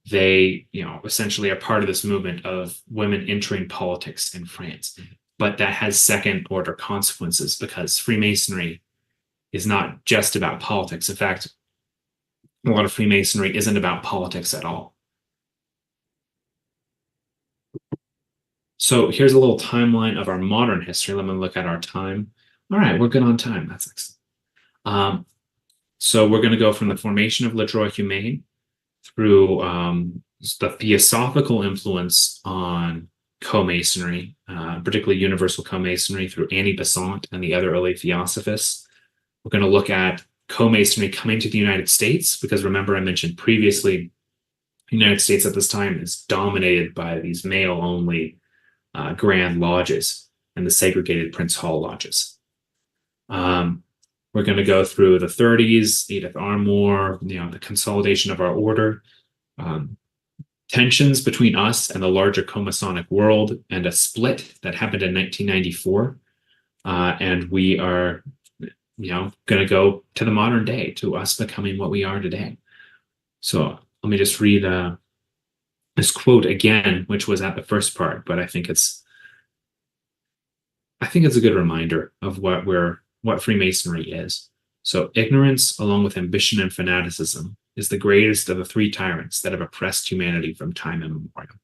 they, essentially are part of this movement of women entering politics in France. But that has second order consequences because Freemasonry is not just about politics. In fact, a lot of Freemasonry isn't about politics at all. So here's a little timeline of our modern history. Let me look at our time. All right, we're good on time. That's excellent. So we're going to go from the formation of Le Droit Humain through the theosophical influence on Co-Masonry, particularly Universal Co-Masonry through Annie Besant and the other early theosophists. We're going to look at Co-Masonry coming to the United States, because remember I mentioned previously, the United States at this time is dominated by these male-only Grand Lodges and the segregated Prince Hall Lodges. We're going to go through the 30s, Edith Armour, the consolidation of our order, tensions between us and the larger Co-Masonic world, and a split that happened in 1994. And we are, going to go to the modern day, to us becoming what we are today. So let me just read this quote again, which was at the first part, but I think it's a good reminder of what Freemasonry is. So ignorance, along with ambition and fanaticism, is the greatest of the 3 tyrants that have oppressed humanity from time immemorial.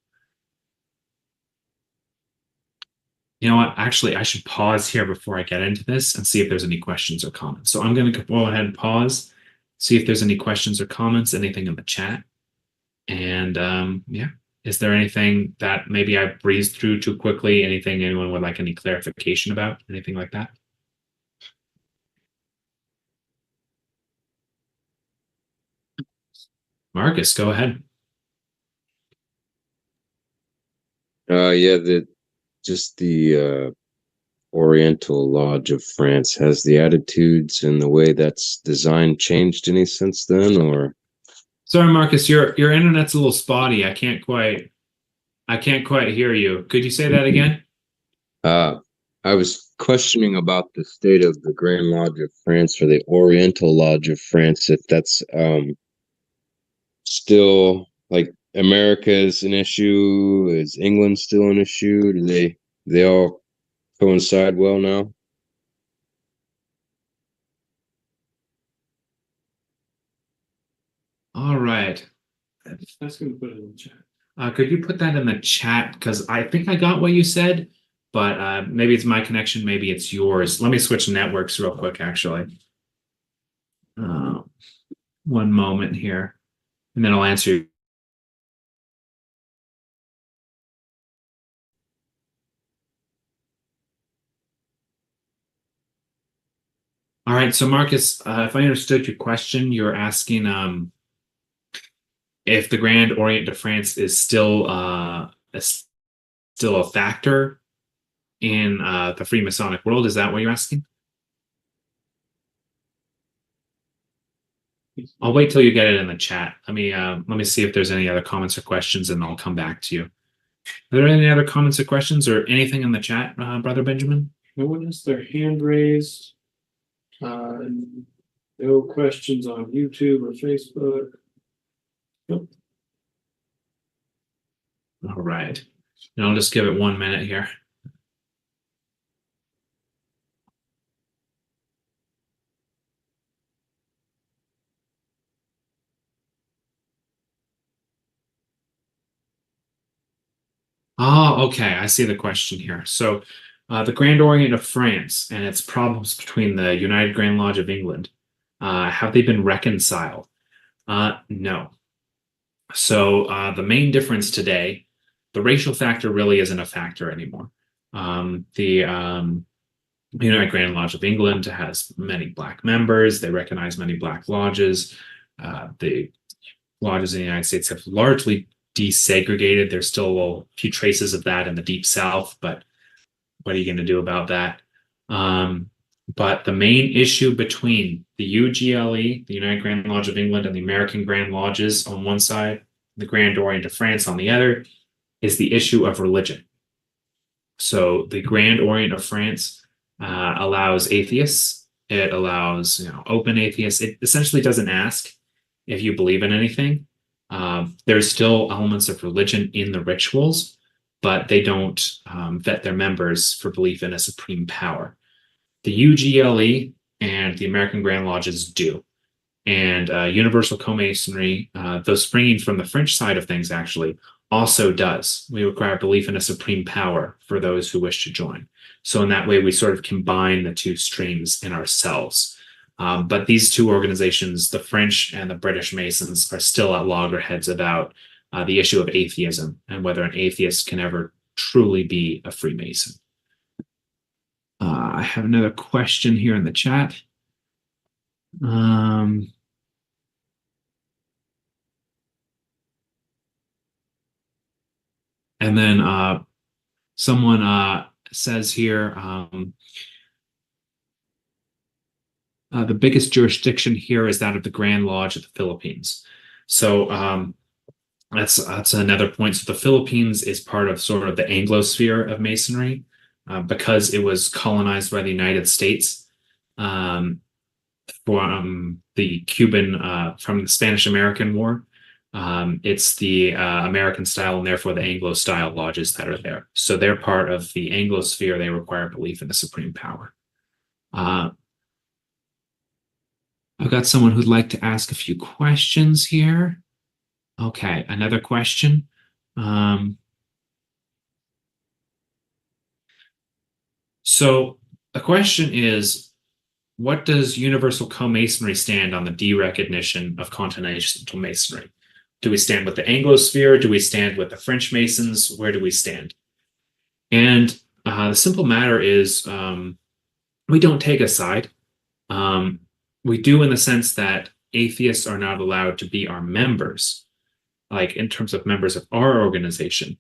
You know what? Actually, I should pause here before I get into this and see if there's any questions or comments. So I'm going to go ahead and pause, see if there's any questions or comments, anything in the chat. And is there anything that maybe I breezed through too quickly? Anything anyone would like any clarification about? Anything like that? Marcus, go ahead. Yeah, the Oriental Lodge of France, has the attitudes and the way that's designed changed any since then, or? Sorry, Marcus, your internet's a little spotty. I can't quite hear you. Could you say that again? I was questioning about the state of the Grand Lodge of France, or the Oriental Lodge of France, if that's still, like, America is an issue. Is England still an issue? Do they all coincide well now? All right. That's going to put it in the chat. Could you put that in the chat? Because I think I got what you said, but maybe it's my connection, maybe it's yours. Let me switch networks real quick, actually. One moment here, and then I'll answer you. All right, so Marcus, if I understood your question, you're asking if the Grand Orient de France is still a factor in the Freemasonic world. Is that what you're asking? I'll wait till you get it in the chat. Let me see if there's any other comments or questions, and I'll come back to you. Are there any other comments or questions or anything in the chat, Brother Benjamin? No one has their hand raised. No questions on YouTube or Facebook. Nope. All right. And I'll just give it 1 minute here. Oh, okay. I see the question here. So the Grand Orient of France and its problems between the United Grand Lodge of England, have they been reconciled? No. So the main difference today, the racial factor really isn't a factor anymore. The United Grand Lodge of England has many Black members. They recognize many Black lodges. The lodges in the United States have largely desegregated. There's still a few traces of that in the Deep South, but what are you going to do about that? But the main issue between the UGLE, the United Grand Lodge of England, and the American Grand Lodges on one side, the Grand Orient of France on the other, is the issue of religion. So the Grand Orient of France allows atheists. It allows open atheists. It essentially doesn't ask if you believe in anything. There's still elements of religion in the rituals, but they don't vet their members for belief in a supreme power. The UGLE and the American Grand Lodges do. And Universal Co-Masonry, though springing from the French side of things, actually also does. We require belief in a supreme power for those who wish to join. So in that way, we sort of combine the two streams in ourselves. But these two organizations, the French and the British Masons, are still at loggerheads about the issue of atheism and whether an atheist can ever truly be a Freemason. I have another question here in the chat. And then someone says here, the biggest jurisdiction here is that of the Grand Lodge of the Philippines. So that's another point. So the Philippines is part of sort of the Anglosphere of Masonry because it was colonized by the United States from the Spanish-American War. It's the American style and therefore the Anglo style lodges that are there. So they're part of the Anglosphere. They require belief in the supreme power. I've got someone who'd like to ask a few questions here. Okay, another question. So the question is, what does Universal Co-Masonry stand on the derecognition of Continental Masonry? Do we stand with the Anglosphere? Do we stand with the French Masons? Where do we stand? And the simple matter is we don't take a side. We do in the sense that atheists are not allowed to be our members, like in terms of members of our organization.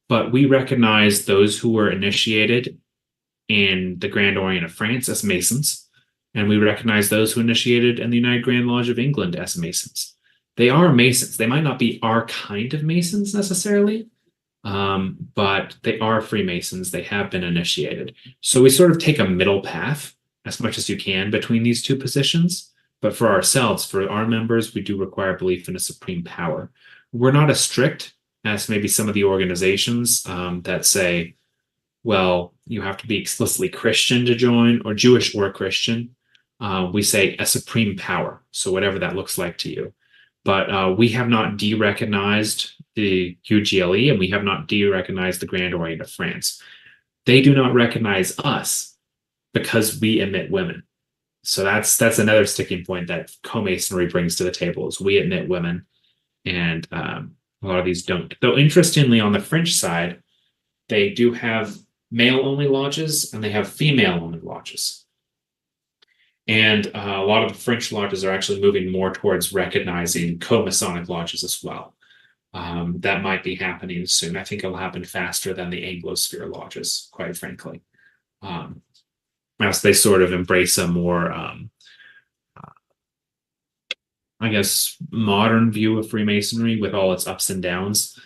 But we recognize those who were initiated in the Grand Orient of France as Masons, and we recognize those who initiated in the United Grand Lodge of England as Masons. They are Masons. They might not be our kind of Masons necessarily, but they are Freemasons. They have been initiated. So we sort of take a middle path as much as you can between these two positions. But for ourselves, for our members, we do require belief in a supreme power. We're not as strict as maybe some of the organizations that say, well, you have to be explicitly Christian to join, or Jewish or Christian. We say a supreme power, so whatever that looks like to you. But we have not derecognized the UGLE, and we have not derecognized the Grand Orient of France. They do not recognize us because we admit women. So that's another sticking point that Co-Masonry brings to the table, is we admit women, and a lot of these don't. Though interestingly, on the French side, they do have male-only lodges and they have female-only lodges. And a lot of the French lodges are actually moving more towards recognizing co-Masonic lodges as well. That might be happening soon. I think it'll happen faster than the Anglosphere lodges, quite frankly. As they sort of embrace a more, I guess, modern view of Freemasonry with all its ups and downs.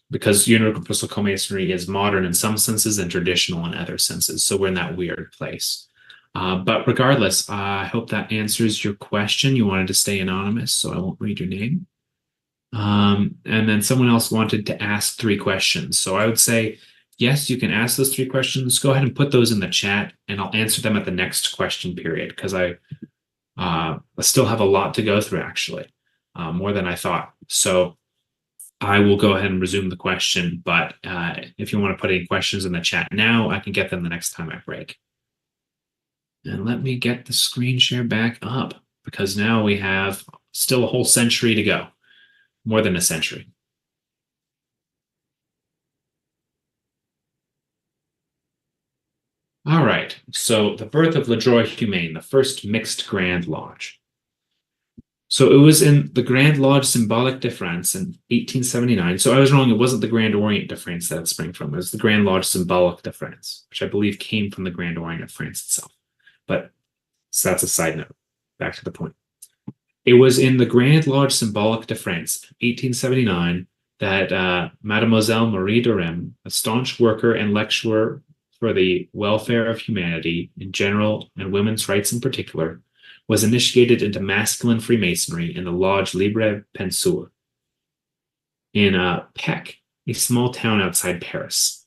Because Universal Co-Masonry is modern in some senses and traditional in other senses. So we're in that weird place. But regardless, I hope that answers your question. You wanted to stay anonymous, so I won't read your name. And then someone else wanted to ask 3 questions. So I would say, yes, you can ask those 3 questions. Go ahead and put those in the chat, and I'll answer them at the next question period, because I still have a lot to go through, actually, more than I thought. So I will go ahead and resume the question, but if you want to put any questions in the chat now, I can get them the next time I break. And let me get the screen share back up, because now we have still a whole century to go, more than a century. All right, so the birth of Le Droit Humain, the first mixed Grand Lodge. So it was in the Grand Lodge Symbolique de France in 1879. So I was wrong. It wasn't the Grand Orient de France that it sprang from. It was the Grand Lodge Symbolique de France, which I believe came from the Grand Orient of France itself. But so that's a side note. Back to the point. It was in the Grand Lodge Symbolique de France, 1879, that Mademoiselle Marie de Rem, a staunch worker and lecturer for the welfare of humanity in general and women's rights in particular, was initiated into masculine Freemasonry in the Lodge Libre Penseur in Pec, a small town outside Paris.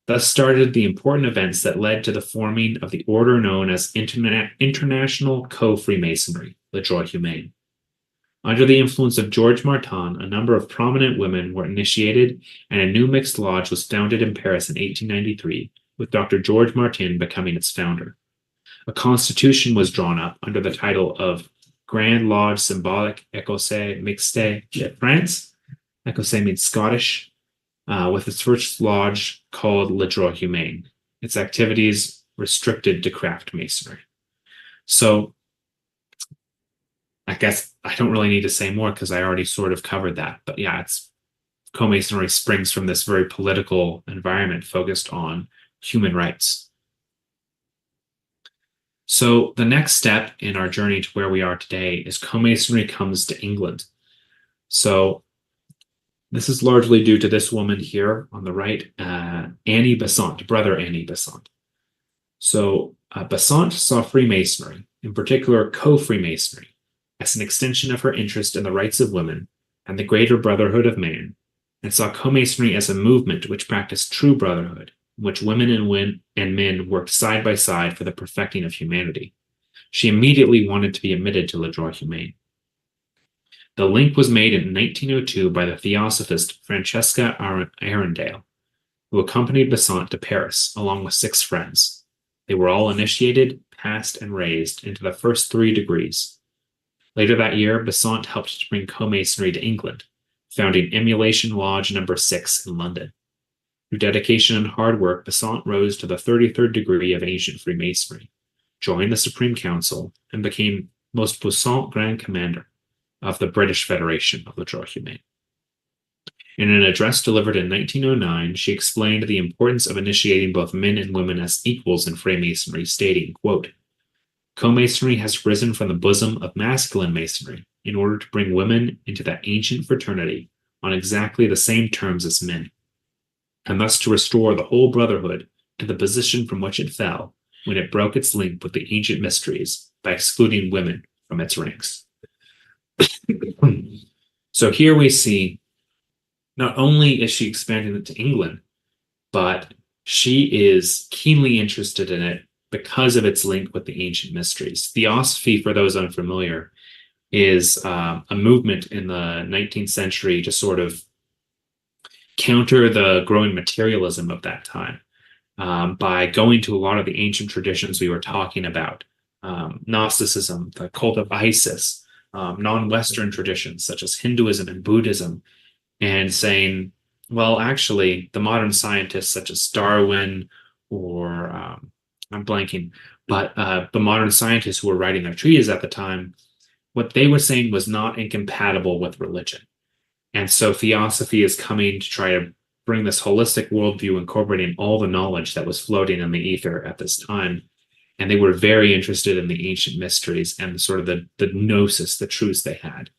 Thus started the important events that led to the forming of the order known as International Co-Freemasonry, Le Droit Humain. Under the influence of George Martin, a number of prominent women were initiated, and a new mixed lodge was founded in Paris in 1893, with Dr. George Martin becoming its founder. A constitution was drawn up under the title of Grand Lodge Symbolique Écossais Mixte de France. Écossais means Scottish, with its first lodge called Le Droit Humain. Its activities restricted to craft masonry. So I guess I don't really need to say more because I already sort of covered that. But yeah, co-masonry springs from this very political environment focused on human rights. So the next step in our journey to where we are today is co-masonry comes to England. So this is largely due to this woman here on the right, Annie Besant, brother Annie Besant. So Besant saw Freemasonry, in particular co-Freemasonry, as an extension of her interest in the rights of women and the greater brotherhood of man, and saw co-masonry as a movement which practiced true brotherhood, in which women and men worked side by side for the perfecting of humanity. She immediately wanted to be admitted to Le Droit Humain. The link was made in 1902 by the theosophist Francesca Arundel, who accompanied Besant to Paris along with 6 friends. They were all initiated, passed, and raised into the first 3 degrees. Later that year, Besant helped to bring co-masonry to England, founding Emulation Lodge No. 6 in London. Through dedication and hard work, Besant rose to the 33rd degree of ancient Freemasonry, joined the Supreme Council, and became most puissant Grand Commander of the British Federation of Le Droit Humain. In an address delivered in 1909, she explained the importance of initiating both men and women as equals in Freemasonry, stating, quote, "Co-masonry has risen from the bosom of masculine masonry in order to bring women into that ancient fraternity on exactly the same terms as men, and thus to restore the whole brotherhood to the position from which it fell when it broke its link with the ancient mysteries by excluding women from its ranks." So here we see not only is she expanding it to England, but she is keenly interested in it because of its link with the ancient mysteries. Theosophy, for those unfamiliar, is a movement in the 19th century to sort of counter the growing materialism of that time by going to a lot of the ancient traditions we were talking about, Gnosticism, the cult of Isis, non-Western traditions such as Hinduism and Buddhism, and saying, well, actually, the modern scientists such as Darwin or I'm blanking, but the modern scientists who were writing their treatises at the time, what they were saying was not incompatible with religion. And so theosophy is coming to try to bring this holistic worldview, incorporating all the knowledge that was floating in the ether at this time. And they were very interested in the ancient mysteries and sort of the gnosis, the truths they had.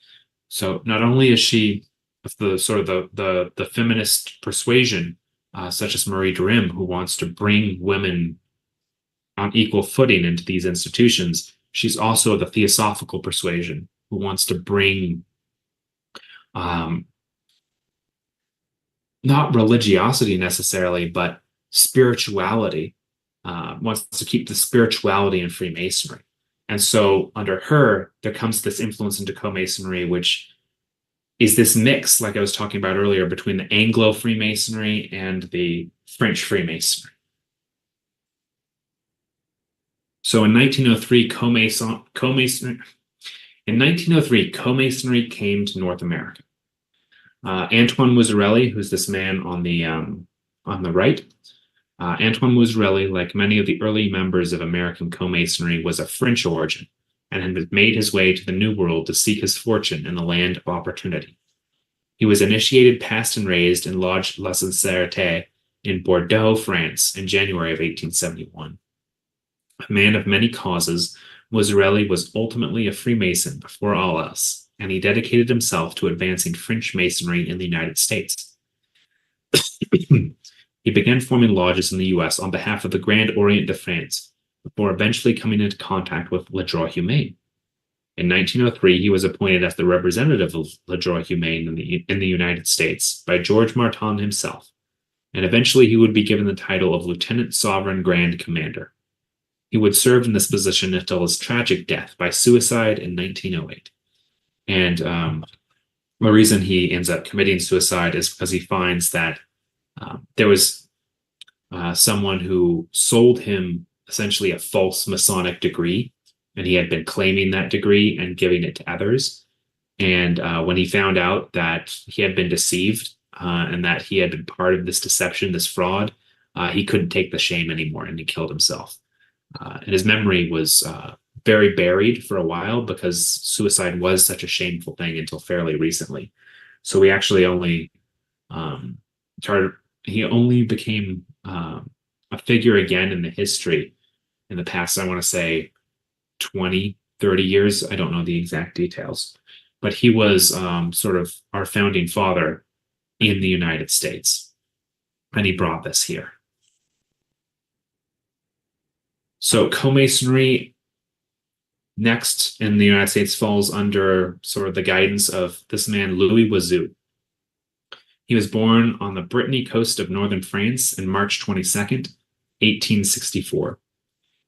So not only is she of the sort of the feminist persuasion, such as Marie de Rem, who wants to bring women on equal footing into these institutions, she's also the theosophical persuasion who wants to bring not religiosity necessarily, but spirituality, wants to keep the spirituality in Freemasonry. And so under her, there comes this influence into co-masonry, which is this mix, like I was talking about earlier, between the Anglo Freemasonry and the French Freemasonry. So in 1903, co-masonry came to North America. Antoine Muzzarelli, who's this man on the right, Antoine Muzzarelli, like many of the early members of American co-masonry, was of French origin and had made his way to the New World to seek his fortune in the land of opportunity. He was initiated, passed, and raised in Lodge La Sincérité in Bordeaux, France, in January of 1871. A man of many causes, Mosarelli was ultimately a Freemason before all else, and he dedicated himself to advancing French Masonry in the United States. He began forming lodges in the U.S. on behalf of the Grand Orient de France, before eventually coming into contact with Le Droit Humain. In 1903, he was appointed as the representative of Le Droit Humain in the United States by George Martin himself, and eventually he would be given the title of Lieutenant Sovereign Grand Commander. He would serve in this position until his tragic death by suicide in 1908. And the reason he ends up committing suicide is because he finds that there was someone who sold him essentially a false Masonic degree, and he had been claiming that degree and giving it to others. And when he found out that he had been deceived and that he had been part of this deception, this fraud, he couldn't take the shame anymore, and he killed himself. And his memory was very buried for a while because suicide was such a shameful thing until fairly recently. So he actually only became a figure again in the history in the past, I want to say 20, 30 years. I don't know the exact details, but he was sort of our founding father in the United States, and he brought this here. So Co-Masonry next in the United States falls under sort of the guidance of this man, Louis Wazoo. He was born on the Brittany coast of northern France on March 22nd, 1864.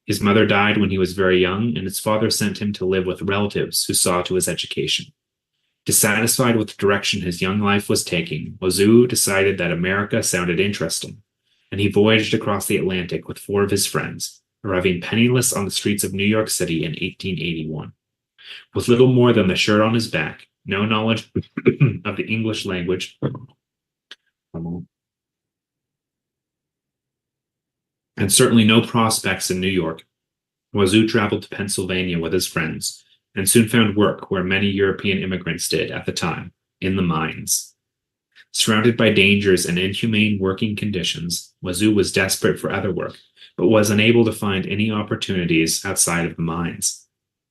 His mother died when he was very young, and his father sent him to live with relatives who saw to his education. Dissatisfied with the direction his young life was taking, Wazoo decided that America sounded interesting, and he voyaged across the Atlantic with 4 of his friends, arriving penniless on the streets of New York City in 1881. With little more than the shirt on his back, no knowledge of the English language, and certainly no prospects in New York, Wazoo traveled to Pennsylvania with his friends and soon found work where many European immigrants did at the time, in the mines. Surrounded by dangers and inhumane working conditions, Wazoo was desperate for other work, but was unable to find any opportunities outside of the mines.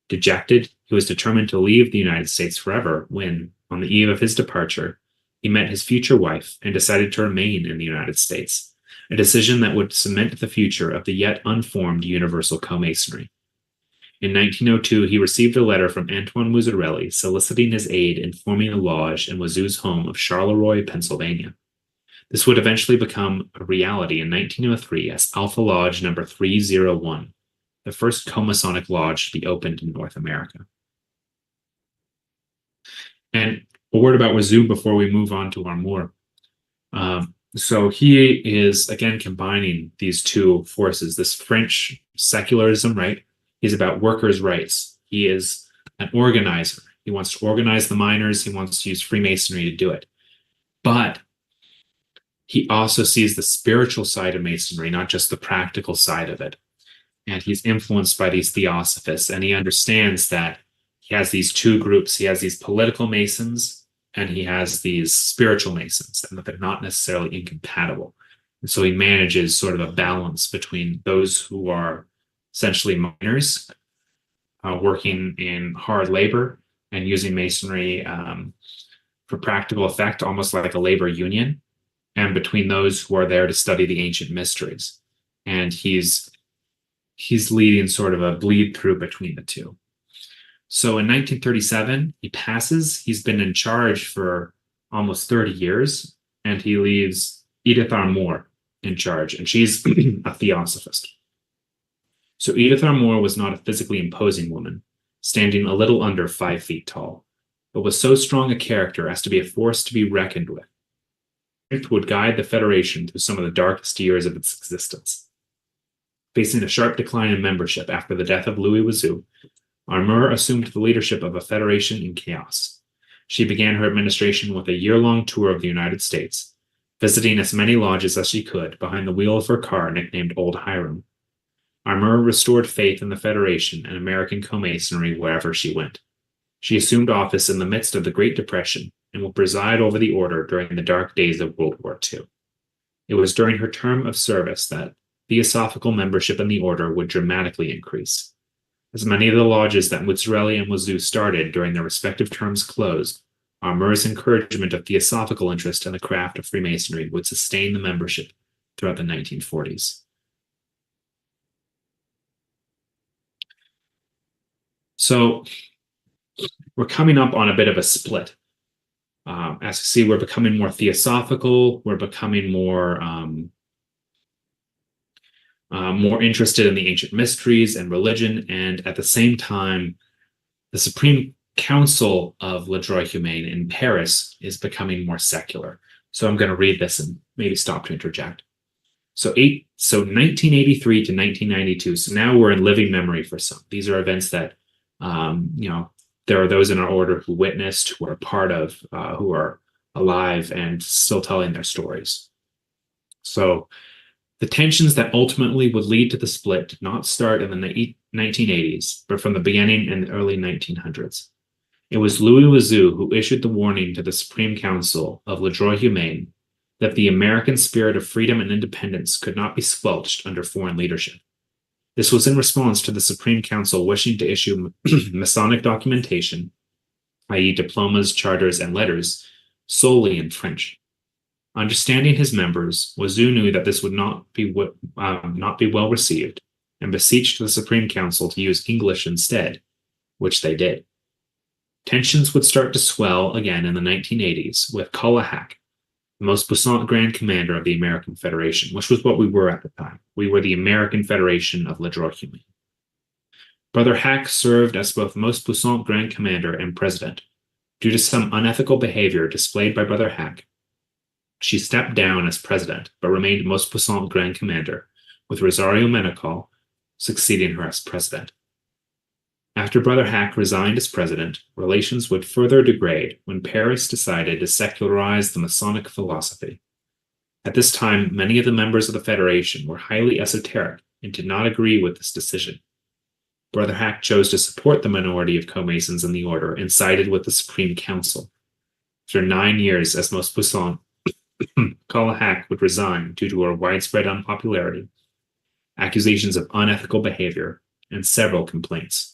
Dejected, he was determined to leave the United States forever when, on the eve of his departure, he met his future wife and decided to remain in the United States, a decision that would cement the future of the yet unformed Universal Co-Masonry. In 1902, he received a letter from Antoine Mosarelli soliciting his aid in forming a lodge in Wazoo's home of Charleroi, Pennsylvania. This would eventually become a reality in 1903 as Alpha Lodge number 301, the first co-Masonic lodge to be opened in North America. And a word about Wazoo before we move on to Armour. So he is, again, combining these two forces, this French secularism, right? He's about workers' rights. He is an organizer. He wants to organize the miners. He wants to use Freemasonry to do it. But he also sees the spiritual side of Masonry, not just the practical side of it. And he's influenced by these theosophists, and he understands that he has these two groups. He has these political Masons, and he has these spiritual Masons, and that they're not necessarily incompatible. And so he manages sort of a balance between those who are essentially miners, working in hard labor and using Masonry for practical effect, almost like a labor union, and between those who are there to study the ancient mysteries. And he's leading sort of a bleed through between the two. So in 1937, he passes. He's been in charge for almost 30 years, and he leaves Edith Armour in charge, and she's a theosophist. So Edith Armour was not a physically imposing woman, standing a little under 5 feet tall, but was so strong a character as to be a force to be reckoned with. It would guide the Federation through some of the darkest years of its existence. Facing a sharp decline in membership after the death of Louis Wazoo, Armour assumed the leadership of a federation in chaos. She began her administration with a year-long tour of the United States, visiting as many lodges as she could behind the wheel of her car nicknamed Old Hiram. Armour restored faith in the Federation and American Co-Masonry wherever she went. She assumed office in the midst of the Great Depression and will preside over the order during the dark days of World War II. It was during her term of service that theosophical membership in the order would dramatically increase. As many of the lodges that Mozzarella and Wazoo started during their respective terms closed, Armour's encouragement of theosophical interest in the craft of Freemasonry would sustain the membership throughout the 1940s. So we're coming up on a bit of a split. As you see, we're becoming more theosophical. We're becoming more interested in the ancient mysteries and religion. And at the same time, the Supreme Council of Le Droit Humain in Paris is becoming more secular. So I'm going to read this and maybe stop to interject. So 1983 to 1992. So now we're in living memory for some. These are events that, there are those in our order who witnessed, who are part of, who are alive and still telling their stories. So the tensions that ultimately would lead to the split did not start in the 1980s, but from the beginning in the early 1900s. It was Louis Wazoo who issued the warning to the Supreme Council of Le Droit Humain that the American spirit of freedom and independence could not be squelched under foreign leadership. This was in response to the Supreme Council wishing to issue Masonic documentation, i.e. diplomas, charters, and letters, solely in French. Understanding his members, Wazoo knew that this would not be well received, and beseeched the Supreme Council to use English instead, which they did. Tensions would start to swell again in the 1980s with Culla Hack, the most puissant Grand Commander of the American Federation, which was what we were at the time. We were the American Federation of Le Droit Humain. Brother Hack served as both most puissant Grand Commander and President. Due to some unethical behavior displayed by Brother Hack, she stepped down as President, but remained most puissant Grand Commander, with Rosario Menachal succeeding her as President. After Brother Hack resigned as president, relations would further degrade when Paris decided to secularize the Masonic philosophy. At this time, many of the members of the Federation were highly esoteric and did not agree with this decision. Brother Hack chose to support the minority of co-masons in the order and sided with the Supreme Council. After 9 years as most puissant, Culla Hack would resign due to her widespread unpopularity, accusations of unethical behavior, and several complaints.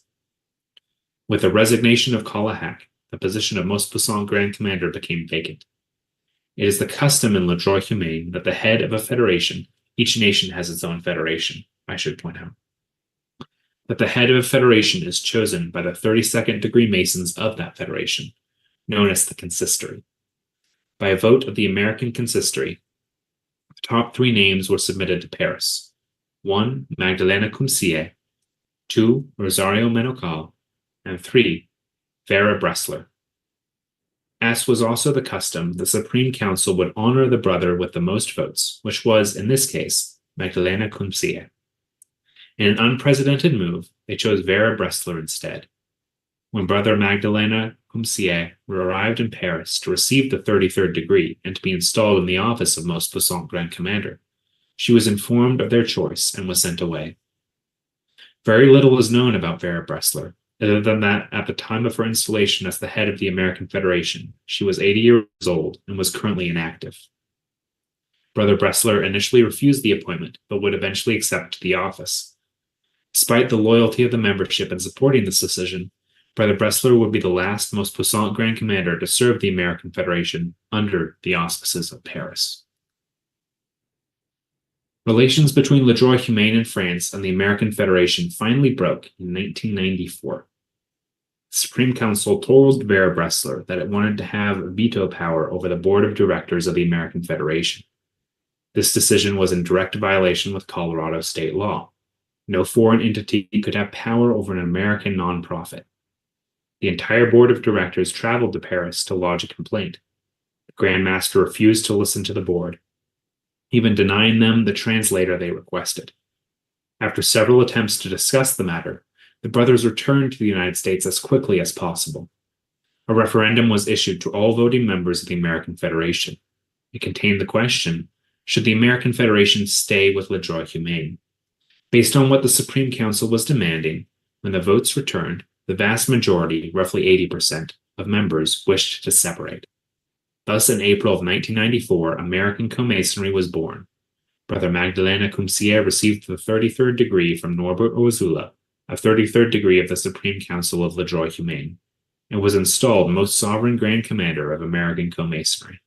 With the resignation of Culla Hack, the position of most puissant Grand Commander became vacant. It is the custom in Le Droit Humain that the head of a federation, each nation has its own federation, I should point out, that the head of a federation is chosen by the 32nd degree Masons of that federation, known as the consistory. By a vote of the American consistory, the top 3 names were submitted to Paris. 1. Magdalena Cumcier, 2. Rosario Menachal, and 3. Vera Bressler. As was also the custom, the Supreme Council would honor the brother with the most votes, which was, in this case, Magdalena Cumcier. In an unprecedented move, they chose Vera Bressler instead. When Brother Magdalena Cumcier arrived in Paris to receive the 33rd degree and to be installed in the office of Most Puissant Grand Commander, she was informed of their choice and was sent away. Very little is known about Vera Bressler, other than that at the time of her installation as the head of the American Federation, she was 80 years old and was currently inactive. Brother Bressler initially refused the appointment, but would eventually accept the office. Despite the loyalty of the membership in supporting this decision, Brother Bressler would be the last most puissant Grand Commander to serve the American Federation under the auspices of Paris. Relations between Le Droit Humain in France and the American Federation finally broke in 1994. The Supreme Council told Vera Bressler that it wanted to have veto power over the board of directors of the American Federation. This decision was in direct violation with Colorado state law. No foreign entity could have power over an American nonprofit. The entire board of directors traveled to Paris to lodge a complaint. The Grand Master refused to listen to the board, even denying them the translator they requested. After several attempts to discuss the matter, the brothers returned to the United States as quickly as possible. A referendum was issued to all voting members of the American Federation. It contained the question, should the American Federation stay with Le Droit Humain? Based on what the Supreme Council was demanding, when the votes returned, the vast majority, roughly 80%, of members wished to separate. Thus, in April of 1994, American Co-Masonry was born. Brother Magdalena Cumcier received the 33rd degree from Norbert Ozula, a 33rd degree of the Supreme Council of Le Droit Humain, and was installed Most Sovereign Grand Commander of American Co-Masonry.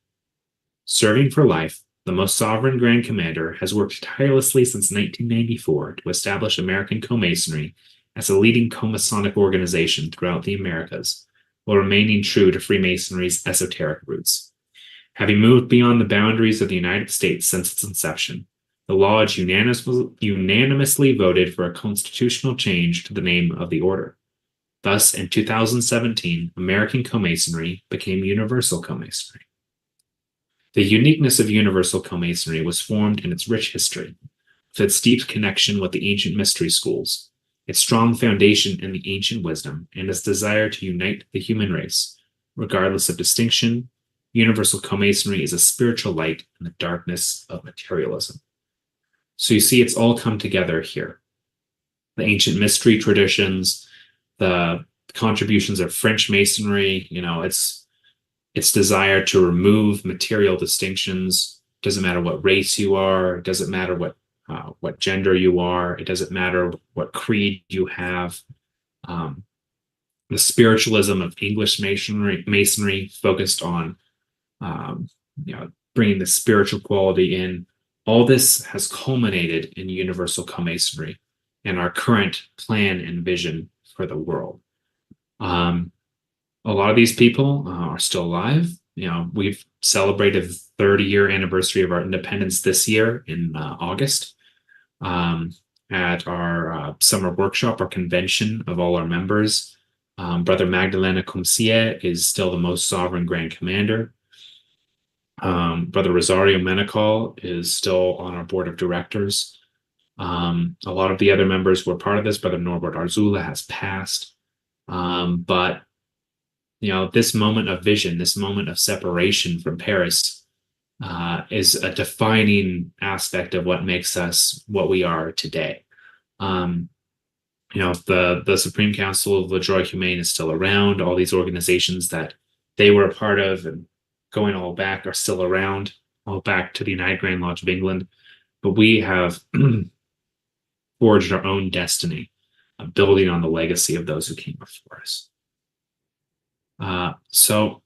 Serving for life, the Most Sovereign Grand Commander has worked tirelessly since 1994 to establish American Co-Masonry as a leading co-Masonic organization throughout the Americas, while remaining true to Freemasonry's esoteric roots. Having moved beyond the boundaries of the United States since its inception, the Lodge unanimously voted for a constitutional change to the name of the order. Thus, in 2017, American Co-Masonry became Universal Co-Masonry. The uniqueness of Universal Co-Masonry was formed in its rich history, with its deep connection with the ancient mystery schools, its strong foundation in the ancient wisdom, and its desire to unite the human race. Regardless of distinction, Universal Co-Masonry is a spiritual light in the darkness of materialism. So you see, it's all come together here. The ancient mystery traditions, the contributions of French Masonry, its desire to remove material distinctions. Doesn't matter what race you are. It doesn't matter what gender you are. It doesn't matter what creed you have. The spiritualism of English Masonry focused on bringing the spiritual quality in. All this has culminated in Universal Co-Masonry and our current plan and vision for the world. A lot of these people are still alive. We've celebrated the 30-year anniversary of our independence this year in August at our summer workshop, our convention of all our members. Brother Magdalena Cumcier is still the Most Sovereign Grand Commander. Brother Rosario Menacol is still on our board of directors. A lot of the other members were part of this. Brother Norbert Arzula has passed. But this moment of vision, this moment of separation from Paris, is a defining aspect of what makes us what we are today. The Supreme Council of Le Droit Humain is still around. All these organizations that they were a part of and going all back are still around, all back to the United Grand Lodge of England. But we have forged our own destiny, building on the legacy of those who came before us. So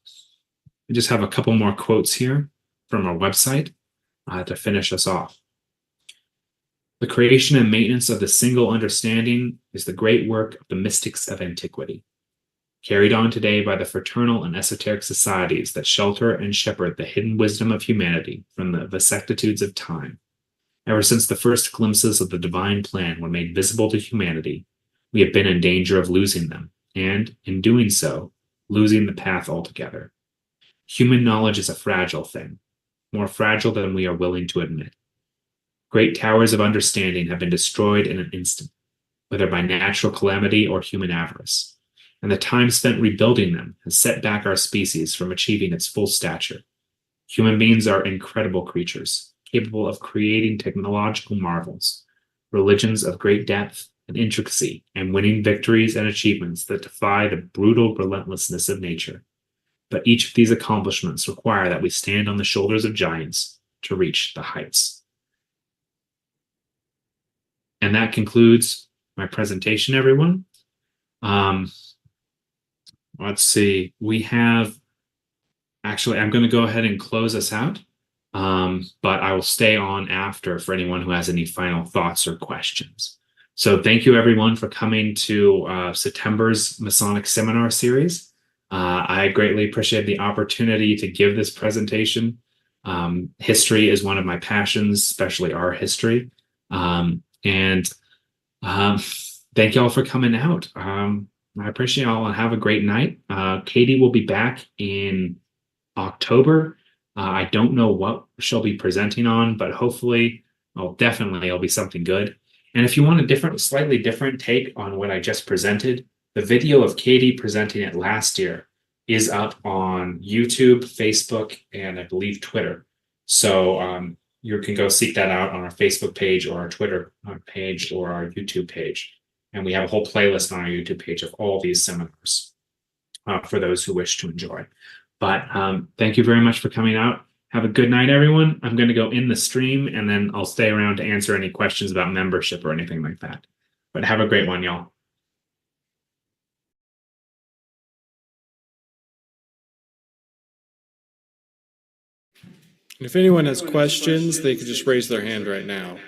we just have a couple more quotes here from our website to finish us off. The creation and maintenance of the single understanding is the great work of the mystics of antiquity, carried on today by the fraternal and esoteric societies that shelter and shepherd the hidden wisdom of humanity from the vicissitudes of time. Ever since the first glimpses of the divine plan were made visible to humanity, we have been in danger of losing them, and, in doing so, losing the path altogether. Human knowledge is a fragile thing, more fragile than we are willing to admit. Great towers of understanding have been destroyed in an instant, whether by natural calamity or human avarice, and the time spent rebuilding them has set back our species from achieving its full stature. Human beings are incredible creatures, capable of creating technological marvels, religions of great depth and intricacy, and winning victories and achievements that defy the brutal relentlessness of nature. But each of these accomplishments require that we stand on the shoulders of giants to reach the heights. And that concludes my presentation, everyone. Let's see. We have, actually, I'm going to go ahead and close us out, but I will stay on after for anyone who has any final thoughts or questions. So thank you, everyone, for coming to September's Masonic Seminar Series. I greatly appreciate the opportunity to give this presentation. History is one of my passions, especially our history. Thank you all for coming out. I appreciate y'all and have a great night. Katie will be back in October. I don't know what she'll be presenting on, but hopefully, definitely it'll be something good. And if you want a slightly different take on what I just presented, the video of Katie presenting it last year is up on YouTube, Facebook, and I believe Twitter. So you can go seek that out on our Facebook page or our Twitter page or our YouTube page. And we have a whole playlist on our YouTube page of all these seminars for those who wish to enjoy. But thank you very much for coming out. Have a good night, everyone. I'm going to go in the stream, and then I'll stay around to answer any questions about membership or anything like that. But have a great one, y'all. If anyone has questions, they could just raise their hand right now.